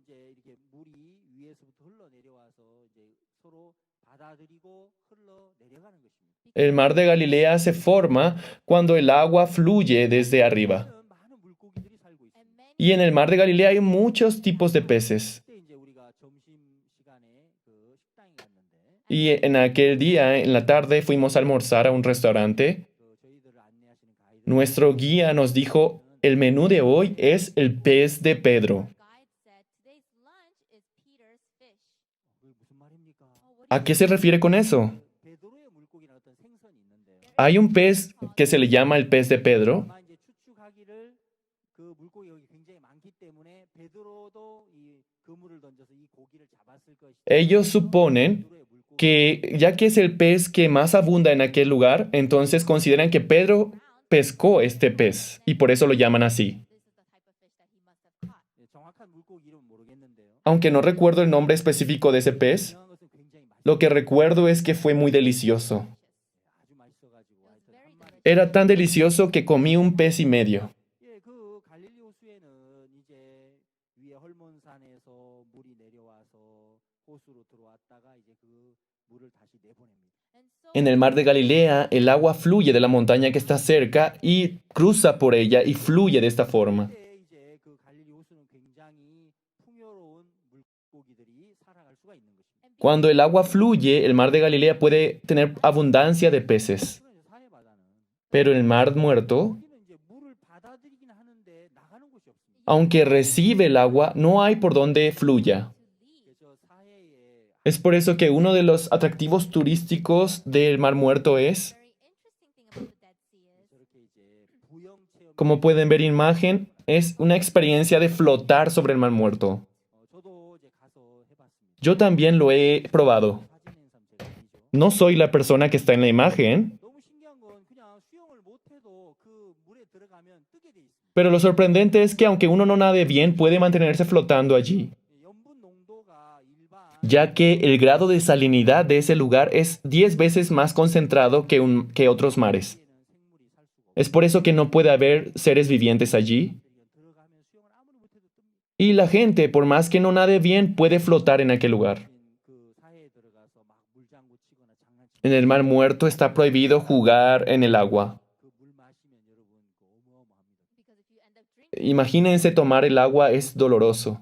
이제 이렇게 물이 위에서부터 흘러 내려와서 이제 서로 받아들이고 흘러 내려가는 것입니다. El mar de Galilea se forma cuando el agua fluye desde arriba. 많은 물고기들이 살고 있습니다. Y en el mar de Galilea hay muchos tipos de peces. 그때 이제 우리가 점심 시간에 그 식당에 갔는데 Y en aquel día, en la tarde, fuimos a almorzar a un restaurante. 그 저희들을 안내하시는 가이드 Nuestro guía nos dijo, el menú de hoy es el pez de Pedro. 그게 무슨 말입니까? ¿A qué se refiere con eso? 베드로의 물고기라는 어떤 생선이 있는데요. Hay un pez que se le llama el pez de Pedro. 아마 이제 추측하기를 그 물고기 여기 굉장히 많기 때문에 베드로도 이 그물을 던져서 이 고기를 잡았을 것이다. Ellos suponen 베드로의 물고기 que ya que es el pez que más abunda en aquel lugar, entonces consideran que Pedro pescó este pez y por eso lo llaman así. 정확한 물고기 이름은 모르겠는데요. Aunque no recuerdo el nombre específico de ese pez, 유명한 것은 굉장히 lo que recuerdo es que fue muy delicioso. 아주 맛있어가지고 하여튼 한 마리. Era tan delicioso que comí un pez y medio. 예, 그 갈릴리 호수에는 이제 위에 헐몬산에서 물이 내려와서 호수로 들어왔다가 이제 그 물을 다시 내보냅니다. En el mar de Galilea, el agua fluye de la montaña que está cerca y cruza por ella y fluye de esta forma. 그때 이제 그 갈릴리 호수는 굉장히 풍요로운 물고기들이 살아갈 수가 있는 것입니다. Cuando el agua fluye, el mar de Galilea puede tener abundancia de peces. 그런 사해 바다는 Pero el mar muerto, 여기는 이제 물을 받아들이긴 하는데 나가는 곳이 없습니다. aunque recibe el agua, no hay por donde fluya. 그래서 사해에 Es por eso que uno de los atractivos turísticos del mar muerto es, 저렇게 이제 부영 체험. como pueden ver en imagen, es una experiencia de flotar sobre el mar muerto. 저도 이제 가서 해봤습니다. Yo también lo he probado. 사진 인삼 제가 아니죠. No soy la persona que está en la imagen, 너무 신기한 건 그냥 수영을 못해도 그 물에 들어가면 뜨게 돼 있습니다. pero lo sorprendente es que aunque uno no nade bien, puede mantenerse flotando allí, 염분 농도가 일반 ya que el grado de salinidad de ese lugar es 10 veces más concentrado que otros mares. 에는 생물이 살 수가 없고 Es por eso que no puede haber seres vivientes allí, 들어가면 수영을 아무리 못해도 뜹니다. y la gente, por más que no nade bien, puede flotar en aquel lugar. 그 사해에 들어가서 막 물장구 치거나 장난치고 En el mar muerto está prohibido jugar en el agua. 그 물 마시면 여러분 그 어마어마합니다. Imagínense tomar el agua es doloroso.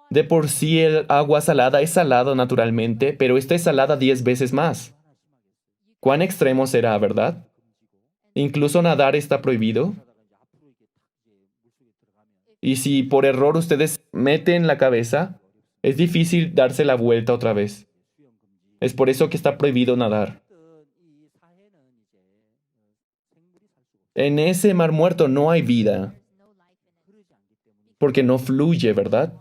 De por sí el agua salada es salada naturalmente, pero esta es salada 10 veces más. 하나 심하겠어요. ¿Cuán extremo será, verdad? 금지고 Incluso nadar está prohibido. 그러다가 이제 앞으로 이렇게 탁 이제 물속에 들어가면 Y si por error ustedes meten la cabeza, es difícil darse la vuelta otra vez. 수영 금지. Es por eso que está prohibido nadar. 어쨌든 이 사해는 이제 생물이 살 수가 없어요. En ese mar muerto no hay vida, 흐르지 않기 때문에. porque no fluye, ¿verdad?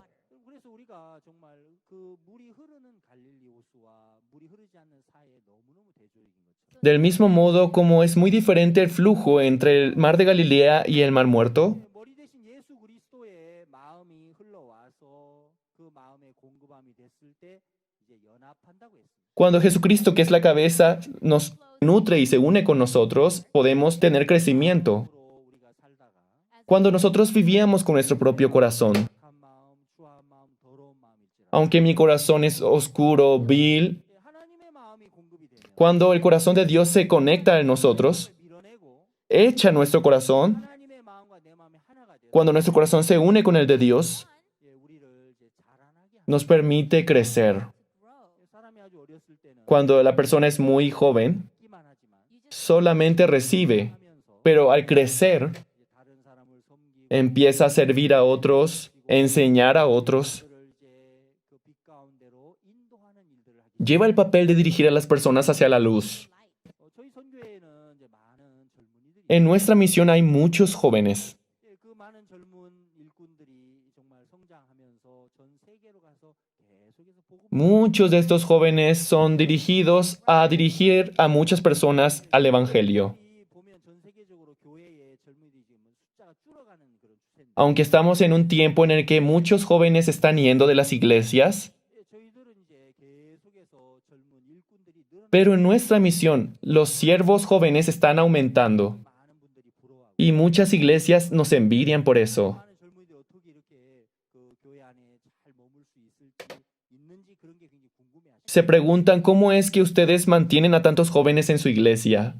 그래서 우리가 정말 그 물이 흐르는 갈릴리 호수와 물이 흐르지 않는 사해에 너무너무 대조적인 것처럼 Del mismo modo como es muy diferente el flujo entre el mar de Galilea y el mar muerto, 머리 대신 예수 그리스도의 마음이 흘러와서 그 마음의 공급함이 됐을 때 이제 연합한다고 했습니다. cuando Jesucristo, que es la cabeza, nos nutre y se une con nosotros, podemos tener crecimiento. 으로 우리가 살다가 Cuando nosotros vivíamos con nuestro propio corazón, 착한 마음, 추한 마음, Aunque mi corazón es oscuro, vil, 하나님의 마음이 공급이 되면 cuando el corazón de Dios se conecta en nosotros, 밀어내고 echa nuestro corazón, 하나님의 마음과 내 마음이 하나가 되어 cuando nuestro corazón se une con el de Dios, 우리를 자라나게 하는 nos permite crecer. 사람이 아주 어렸을 때는 Cuando la persona es muy joven, 듣기만 하지만 solamente recibe, 하면서 pero al crecer, 다른 사람을 섬기고 empieza a servir a otros, enseñar a otros, 그들을 그 빛 가운데로 인도하는 일들을 하기 lleva el papel de dirigir a las personas hacia la luz. 저희 선교회에는 많은 젊은이들이 En nuestra misión hay muchos jóvenes. 그 많은 젊은 일꾼들이 정말 성장하면서 전 세계로 가서 계속해서 복음 Muchos de estos jóvenes son dirigidos a dirigir a muchas personas al Evangelio. 보면 전 세계적으로 교회의 젊은이들이 지금 숫자가 줄어가는 그런 추세인데 Aunque estamos en un tiempo en el que muchos jóvenes están yendo de las iglesias, 저희들은 계속해서 젊은 일꾼들이 늘어나는 pero en nuestra misión los siervos jóvenes están aumentando 많은 분들이 부러워하고 y muchas iglesias nos envidian por eso. 많은 젊은이들이 어떻게 이렇게 그 교회 안에 잘 머물 수 있는지 그런 게 굉장히 궁금해하시죠. Se preguntan cómo es que ustedes mantienen a tantos jóvenes en su iglesia.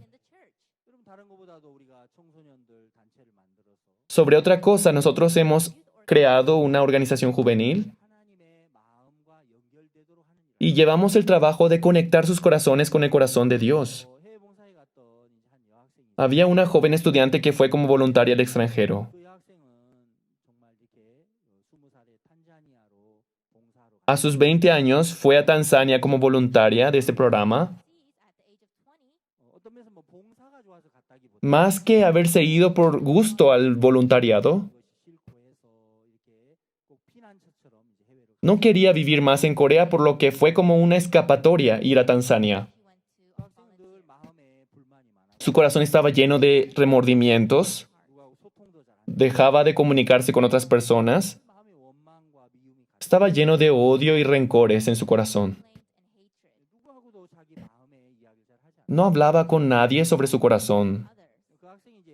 그럼 다른 것보다도 우리가 청소년들 단체를 만들어서 Sobre otra cosa, nosotros hemos creado una organización juvenil 하나님의 마음과 연결되도록 하는 일. y llevamos el trabajo de conectar sus corazones con el corazón de Dios. 해외 봉사에 갔던 한 여학생이 Había una joven estudiante que fue como voluntaria al extranjero. 그 여학생은 정말 이렇게 20살에 탄자니아로 봉사하러 A sus 20 años fue a Tanzania como voluntaria de este programa. 어떤 면에서 뭐 봉사가 좋아서 갔다기보다 Más que haberse ido por gusto al voluntariado, 그것이 싫고 해서 이렇게 꼭 피난처처럼 이제 해외로 no quería vivir más en Corea, por lo que fue como una escapatoria ir a Tanzania. 그 학생은 늘 마음에 불만이 많아 Su corazón estaba lleno de remordimientos, 누구하고 소통도 잘안 dejaba de comunicarse con otras personas, 마음에 원망과 미움이 가득 estaba lleno de odio y rencores en su corazón. 누구하고도 자기 마음의 이야기를 잘 하지 않아. No hablaba con nadie sobre su corazón. 그 학생이 이제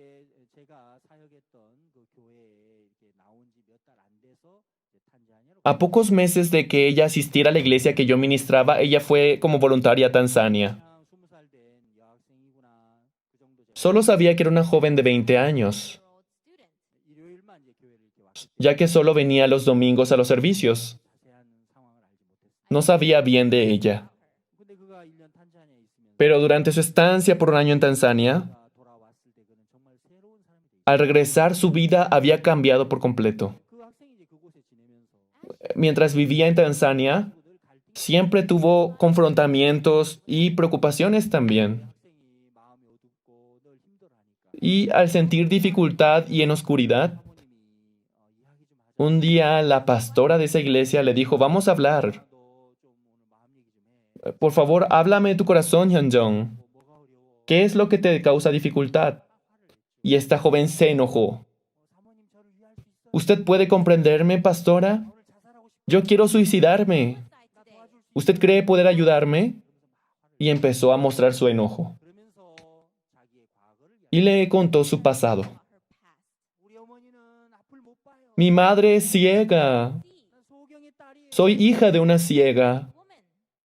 제가 사역했던 그 교회에 이렇게 나온 지 몇 달 안 돼서 이제 탄자니아로 A pocos meses de que ella asistiera a la iglesia que yo ministraba, ella fue como voluntaria a Tanzania. 그냥 20살 된 여학생이구나 그 정도 제가 Solo sabía que era una joven de 20 años, 일요일만 이제 교회를 이렇게 왔기 ya que solo venía los domingos a los servicios. 자세한 상황을 알지 못했어요. No sabía bien de ella. 근데 그가 1년 탄자니아에 있으면서 Pero durante su estancia por un año en Tanzania, 그가 돌아왔을 때 그는 정말 새로운 사람이 돼 있어요. al regresar su vida había cambiado por completo. 그 학생이 이제 그곳에 지내면서 Mientras vivía en Tanzania, 늘 갈등 siempre tuvo confrontamientos y preocupaciones también. 학생이 마음이 어둡고 늘 힘들어하니까 Y al sentir dificultad y en oscuridad, 사모님이 이야기 좀 하자. un día la pastora de esa iglesia le dijo, vamos a hablar. 너좀 오늘 마음 얘기 좀 해. Por favor, háblame de tu corazón, Hyunjong. 뭐가 어려워? ¿Qué es lo que te causa dificultad? Y esta joven se enojó. 사모님 저를 위할 수 있어요? ¿Usted puede comprenderme, pastora? 오늘 자살하고 싶어. Yo quiero suicidarme. 나 도와줄 수 ¿Usted cree poder ayudarme? Y empezó a mostrar su enojo. 그러면서 자기의 과거를 Y le contó su pasado. 우리 어머니는 앞을 못 봐요. Mi madre es ciega. 난 소경의 딸이에요. Soy hija de una ciega.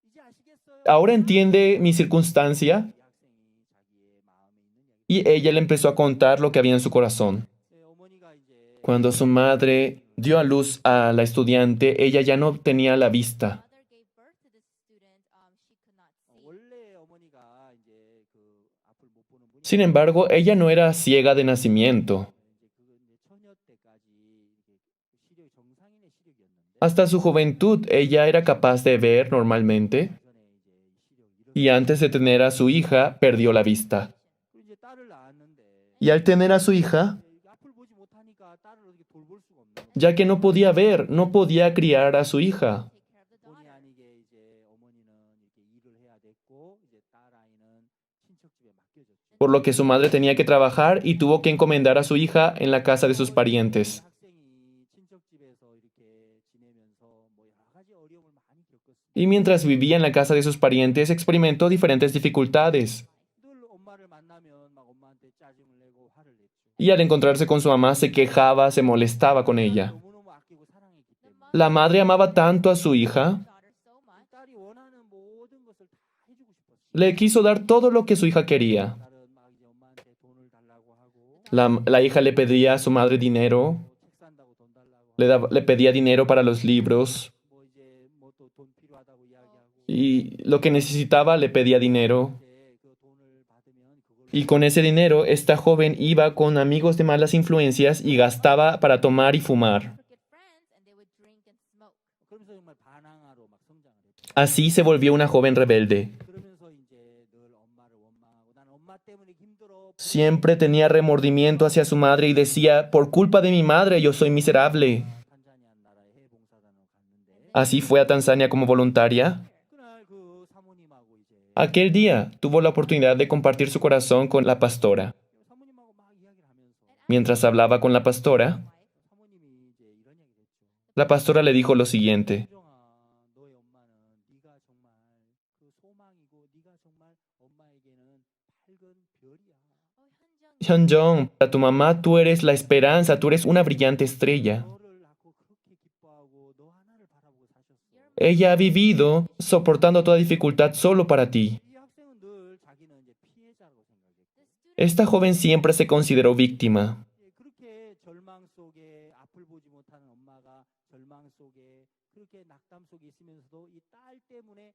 이제 아시겠어요? ¿Ahora entiende mi circunstancia? 이 학생이 자기의 마음에 있는 이야기. Y ella le empezó a contar lo que había en su corazón. 어머니가 이제 Cuando su madre dio a luz a la estudiante, ella ya no tenía la vista. 원래 어머니가 이제 그 앞을 못 보는 분이 Sin embargo, ella no era ciega de nacimiento. 이제 그 이제 처녀 때까지 이게 시력 정상인의 시력이었는데 Hasta su juventud, ella era capaz de ver normalmente. 전에 이제 시력 잃어. Y antes de tener a su hija, perdió la vista. 그리고 이제 딸을 낳았는데 Y al tener a su hija, 앞을 보지 못하니까 딸을 어떻게 돌볼 수가 없는 거예요. ya que no podía ver, no podía criar a su hija. 본의 아니게 이제 어머니는 이렇게 일을 해야 됐고 이제 딸 아이는 친척 집에 맡겨졌죠. Por lo que su madre tenía que trabajar y tuvo que encomendar a su hija en la casa de sus parientes. 학생이 친척 집에서 이렇게 지내면서 뭐 여러 가지 어려움을 많이 겪었어요. Y mientras vivía en la casa de sus parientes, experimentó diferentes dificultades. 늘 엄마를 만나면 막 막 엄마한테 짜증을 내고 화를 냈죠. Y al encontrarse con su mamá se quejaba, se molestaba con ella. 너무너무 아끼고 사랑했기 때문에 La madre amaba tanto a su hija, 그 딸이 원하는 모든 것을 다 해주고 싶었어요. le quiso dar todo lo que su hija quería. 딸은 막 이제 엄마한테 돈을 달라고 하고 La hija le pedía a su madre dinero, 책 산다고 돈 달라고 le pedía dinero para los libros, 뭐 이제 뭐 또 돈 필요하다고 이야기하고 y lo que necesitaba le pedía dinero. 이제 그 돈을 받으면 그걸 Y con ese dinero, esta joven iba con amigos de malas influencias y gastaba para tomar y fumar. 그러면서 정말 반항아로 막 성장을 했죠. Así se volvió una joven rebelde. 그러면서 이제 늘 엄마를 원망하고 난 엄마 때문에 힘들어. Siempre tenía remordimiento hacia su madre y decía, por culpa de mi madre yo soy miserable. 탄자니아 나라에 해외 봉사단으로 갔는데 Así fue a Tanzania como voluntaria. 그날 그 사모님하고 이제 Aquel día tuvo la oportunidad de compartir su corazón con la pastora. 사모님하고 막 이야기를 하면서 Mientras hablaba con la pastora, 사모님이 이제 이런 얘기를 했죠. la pastora le dijo lo siguiente. 현정아, 너의 엄마는 네가 정말 그 소망이고 네가 정말 엄마에게는 밝은 별이야. Hyunjong, para tu mamá tú eres la esperanza, tú eres una brillante estrella. 너를 낳고 그렇게 기뻐하고 너 하나를 바라보고 사셨어. Ella ha vivido soportando toda dificultad solo para ti. 이 학생은 늘 자기는 이제 피해자라고 생각했고 Esta joven siempre se consideró víctima. 그렇게 절망 속에 앞을 보지 못하는 엄마가 절망 속에 그렇게 낙담 속에 있으면서도 이 딸 때문에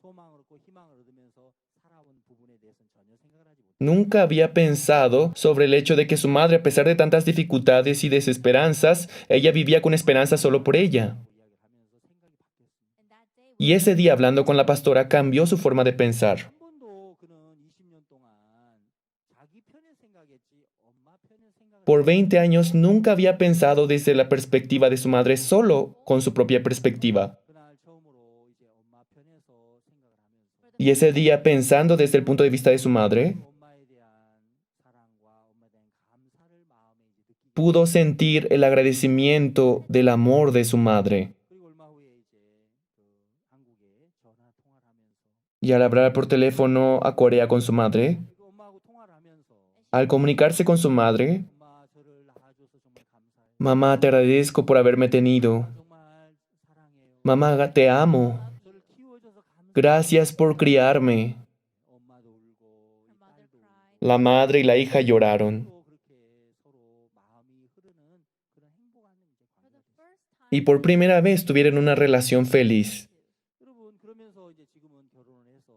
소망을 얻고 희망을 얻으면서 살아온 부분에 대해서는 전혀 생각을 하지 못했어요. Nunca había pensado sobre el hecho de que su madre, a pesar de tantas dificultades y desesperanzas, ella vivía con esperanza solo por ella. 이야기를 하면서 생각이 바뀌었습니다. Y ese día, hablando con la pastora, cambió su forma de pensar. 한 번도 그는 20년 동안 자기 편을 생각했지 엄마 편을 생각을 Por 20 años nunca había pensado desde la perspectiva de su madre, solo con su propia perspectiva. 그날 처음으로 이제 엄마 편에서 생각을 하면서 Y ese día, pensando desde el punto de vista de su madre, 엄마에 대한 사랑과 엄마에 대한 감사를 마음에 이제 느끼게 pudo sentir el agradecimiento del amor de su madre. 그리고 얼마 후에 이제 그 한국에 전화 통화를 하면서 Y al hablar por teléfono a Corea con su madre, 그 엄마하고 통화를 하면서 al comunicarse con su madre, 엄마 저를 낳아줘서 정말 감사해요. mamá, te agradezco por haberme tenido. 정말 사랑해요. Mamá, te amo. 저를 키워줘서 감사해요. Gracias por criarme. 엄마도 울고 이 딸도 울고 La madre y la hija lloraron. 또 그렇게 서로 마음이 흐르는 그런 행복한 이제 관계가 됐어요. Y por primera vez tuvieron una relación feliz. 여러분 그러면서 이제 지금은 결혼을 해서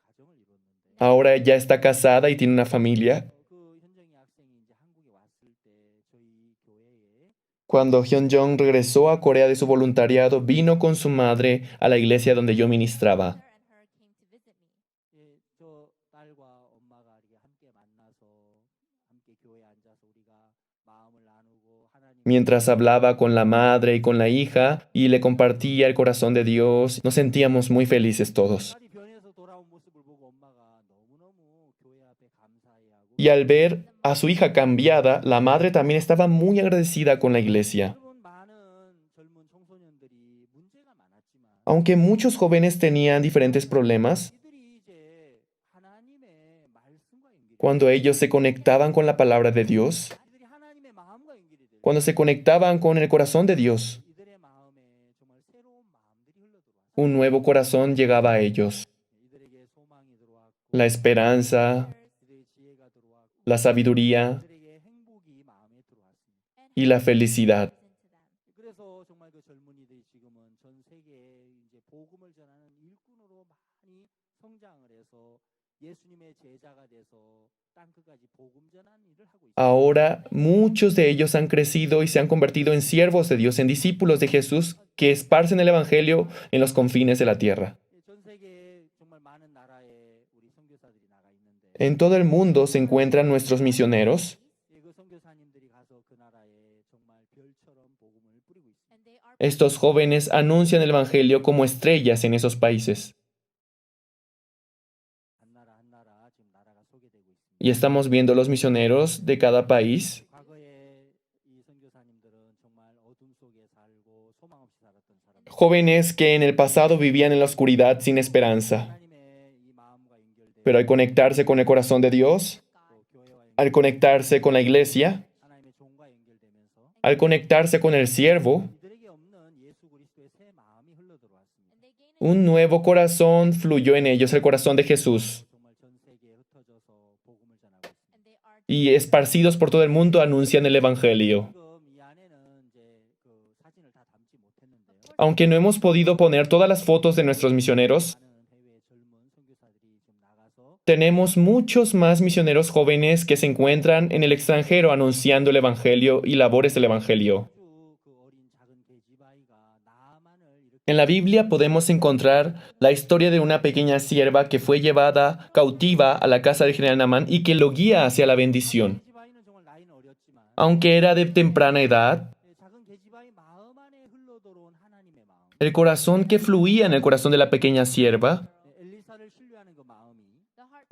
가정을 이뤘는데 Ahora ya está casada y tiene una familia. 그 현정이 학생이 이제 한국에 왔을 때 저희 교회에 Cuando Hyunjong regresó a Corea de su voluntariado, vino con su madre a la iglesia donde yo ministraba. 예, 저 딸과 엄마가 이렇게 함께 만나서 함께 교회에 앉아서 우리가 마음을 나누고 하나님 Mientras hablaba con la madre y con la hija y le compartía el corazón de Dios, nos sentíamos muy felices todos. 딸이 변해서 돌아온 모습을 보고 엄마가 너무너무 교회 앞에 감사해하고 Y al ver a su hija cambiada, la madre también estaba muy agradecida con la iglesia. 여러분 많은 젊은 청소년들이 문제가 많았지만 Aunque muchos jóvenes tenían diferentes problemas, 이들이 이제 하나님의 말씀과 연결이 cuando ellos se conectaban con la palabra de Dios, 이들이 하나님의 마음과 연결이 돼요. cuando se conectaban con el corazón de Dios, 이들의 마음에 정말 새로운 마음들이 흘러들어왔어요. un nuevo corazón llegaba a ellos. 이들에게 소망이 들어왔고 La esperanza, 이들의 지혜가 들어왔고 la sabiduría 이들에게 행복이 마음에 들어왔습니다. y la felicidad. 그래서 정말 그 젊은이들이 지금은 전 세계에 이제 복음을 전하는 일꾼으로 많이 성장을 해서 예수님의 제자가 돼서 땅끝까지 복음 전하는 일을 하고 있습니다. Ahora muchos de ellos han crecido y se han convertido en siervos de Dios, en discípulos de Jesús que esparcen el Evangelio en los confines de la tierra. 전 세계에 정말 많은 나라에 우리 선교사들이 나가 있는데 En todo el mundo se encuentran nuestros misioneros. 그 선교사님들이 가서 그 나라에 정말 별처럼 복음을 뿌리고 있습니다. Estos jóvenes anuncian el Evangelio como estrellas en esos países. 한 나라 지금 나라가 소개되고 있습니다. Y estamos viendo los misioneros de cada país, 과거에 이 선교사님들은 정말 어둠 속에 살고 소망 없이 살았던 사람들. jóvenes que en el pasado vivían en la oscuridad sin esperanza. 하나님의 이 마음과 연결돼 Pero al conectarse con el corazón de Dios, 또 교회 al conectarse con la iglesia, 하나님의 종과 연결되면서 al conectarse con el siervo, 이들에게 없는 예수 그리스도의 새 마음이 흘러들어왔습니다. un nuevo corazón fluyó en ellos, el corazón de Jesús. 정말 전 세계에 흩어져서 복음을 전하고 있습니다. Y esparcidos por todo el mundo anuncian el Evangelio. 지금 이 안에는 이제 그 사진을 다 담지 못했는데요. Aunque no hemos podido poner todas las fotos de nuestros misioneros, 많은 해외 젊은 선교사들이 지금 나가서 tenemos muchos más misioneros jóvenes que se encuentran en el extranjero anunciando el Evangelio y labores del Evangelio. 그 어린 작은 계집아이가 나만을 이렇게 En la Biblia podemos encontrar la historia de una pequeña sierva que fue llevada cautiva a la casa del general Naamán y que lo guía hacia la bendición. 계집아이는 정말 나이는 어렸지만 Aunque era de temprana edad, 작은 계집아이 마음 안에 흘러들어온 하나님의 마음, el corazón que fluía en el corazón de la pequeña sierva 엘리사를 신뢰하는 그 마음이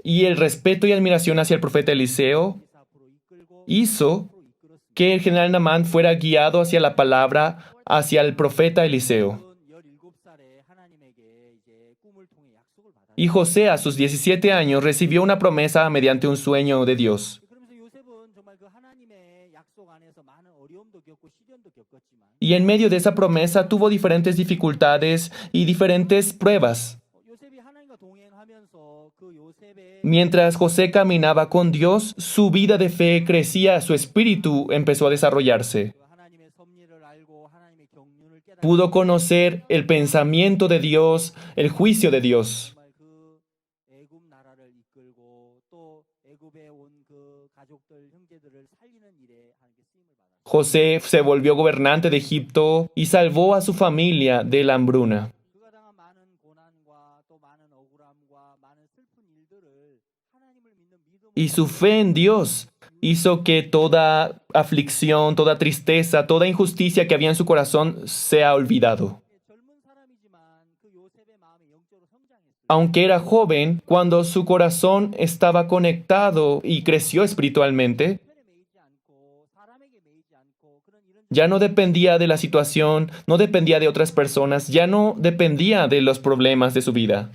y el respeto y admiración hacia el profeta Eliseo 엘리사 앞으로 이끌고 hizo 앞으로 이끌었습니다. que el general Naamán fuera guiado hacia la palabra, hacia el profeta Eliseo. 17살에 하나님에게 이제 꿈을 통해 약속을 받았어요. Y José a sus 17 años recibió una promesa mediante un sueño de Dios. 그러면서 요셉은 정말 그 하나님의 약속 안에서 많은 어려움도 겪고 시련도 겪었지만 Y en medio de esa promesa tuvo diferentes dificultades y diferentes pruebas. 요셉이 하나님과 동행하면서 그 요셉의 Mientras José caminaba con Dios, su vida de fe crecía, su espíritu empezó a desarrollarse. 그 하나님의 섭리를 알고 하나님의 경륜을 깨닫고 Pudo conocer el pensamiento de Dios, el juicio de Dios. 정말 그 애굽 나라를 이끌고 또 애굽에 온 그 가족들 형제들을 살리는 일에 하나님께 쓰임을 받았어요. José se volvió gobernante de Egipto y salvó a su familia de la hambruna. 그가 당한 많은 고난과 또 많은 억울함과 많은 슬픈 일들을 하나님을 믿는 믿음으로 Y su fe en Dios hizo que toda aflicción, toda tristeza, toda injusticia que había en su corazón sea olvidado. 젊은 사람이지만 그 요셉의 마음이 영적으로 성장했어요. Aunque era joven, cuando su corazón estaba conectado y creció espiritualmente, 편에 매이지 않고 사람에게 매이지 않고 그런 이런 ya no dependía de la situación, no dependía de otras personas, ya no dependía de los problemas de su vida.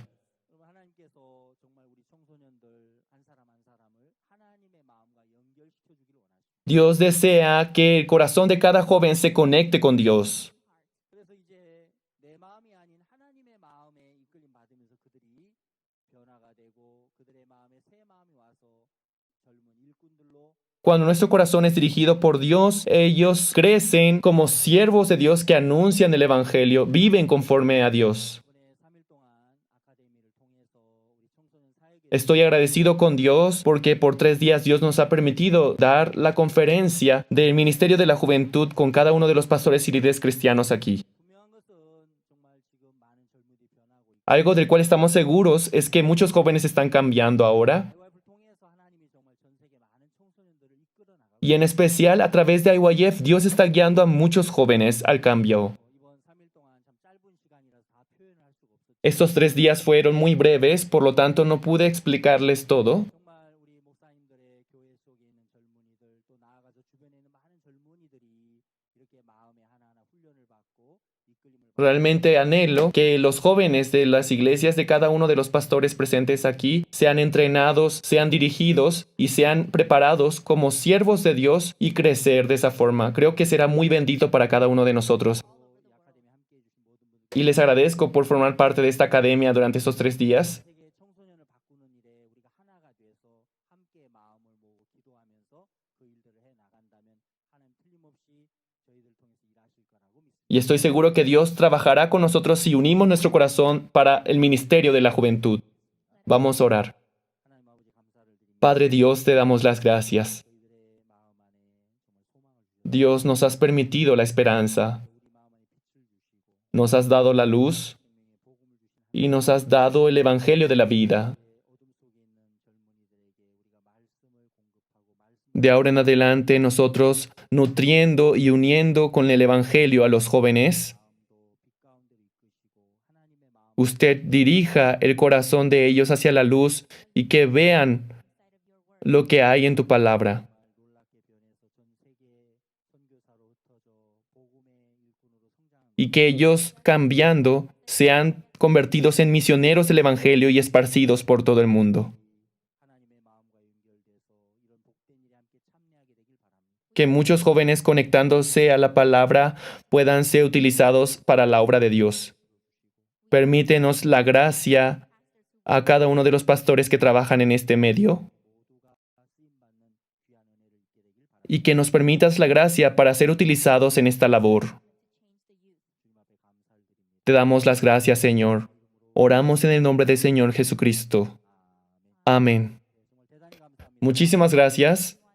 여러분, 하나님께서 정말 우리 청소년들 한 사람 한 사람을 하나님의 마음과 연결시켜 주기를 원하십니다. Dios desea que el corazón de cada joven se conecte con Dios. 그래서 이제 내 마음이 아닌 하나님의 마음에 이끌림 받으면서 그들이 변화가 되고 그들의 마음에 새 마음이 와서 젊은 일꾼들로 Cuando nuestro corazón es dirigido por Dios, ellos crecen como siervos de Dios que anuncian el Evangelio, viven conforme a Dios. 이번에 3일 동안 아카데미를 통해서 우리 청소년 사역에 Estoy agradecido con Dios porque por 3 días Dios nos ha permitido dar la conferencia del Ministerio de la Juventud con cada uno de los pastores y líderes cristianos aquí. 분명한 것은 정말 지금 많은 젊은이들이 변하고 있고 Algo del cual estamos seguros es que muchos jóvenes están cambiando ahora IYF를 통해서 하나님이 정말 전 세계 많은 청소년들을 이끌어 나가고 y en especial a través de IYF Dios está guiando a muchos jóvenes al cambio. 이번 3일 동안 참 짧은 시간이라서 다 표현할 수가 없었죠. Estos 3 días fueron muy breves, por lo tanto no pude explicarles todo. 정말 우리 목사님들의 교회 속에 있는 젊은이들 또 나아가서 주변에 있는 많은 젊은이들이 이렇게 마음에 하나하나 훈련을 받고 이끌림을 받고 Realmente anhelo que los jóvenes de las iglesias de cada uno de los pastores presentes aquí sean entrenados, sean dirigidos y sean preparados como siervos de Dios y crecer de esa forma. Creo que será muy bendito para cada uno de nosotros. 이 아카데미 함께 해주신 모든 분들 Y les agradezco por formar parte de esta academia durante estos 3 días. 세계 청소년을 바꾸는 일에 우리가 하나가 돼서 함께 마음을 모으고 기도하면서 그 일들을 해 나간다면 하나님 틀림없이 저희들 통해서 일하실 거라고 믿습니다. Y estoy seguro que Dios trabajará con nosotros si unimos nuestro corazón para el ministerio de la juventud. Vamos a orar. 하나님 아버지 감사를 드립니다. Padre Dios, te damos las gracias. 저희들의 마음 안에 정말 소망을 주셔서 Dios, nos has permitido la esperanza, 우리 마음 안에 빛을 주시고 nos has dado la luz 생명의 복음을 주신 y nos has dado el Evangelio de la vida. 어둠 속에 있는 젊은이들에게 우리가 말씀을 공급하고 말씀 De ahora en adelante, nosotros, nutriendo y uniendo con el Evangelio a los jóvenes, 마음도 빛 가운데로 이끄시고 하나님의 마음 usted dirija el corazón de ellos hacia la luz y que vean lo que hay en tu palabra. 놀랍게 변해서 전 세계 선교사로 흩어져 복음의 일꾼으로 성장하는 Y que ellos, cambiando, sean convertidos en misioneros del Evangelio y esparcidos por todo el mundo. 하나님의 마음과 연결돼서 이런 복된 일에 함께 참여하게 되길 바랍니다. Que muchos jóvenes conectándose a la palabra puedan ser utilizados para la obra de Dios. Permítenos la gracia a cada uno de los pastores que trabajan en este medio 모두가 쓰임 받는 귀한 은혜를 입게 되길 바랍니다. y que nos permitas la gracia para ser utilizados en esta labor. 주님 앞에 감사를 드립니다. Te damos las gracias, Señor. Oramos en el nombre del Señor Jesucristo. 아멘. Amén. 정말 대단히 감사합니다. Muchísimas gracias.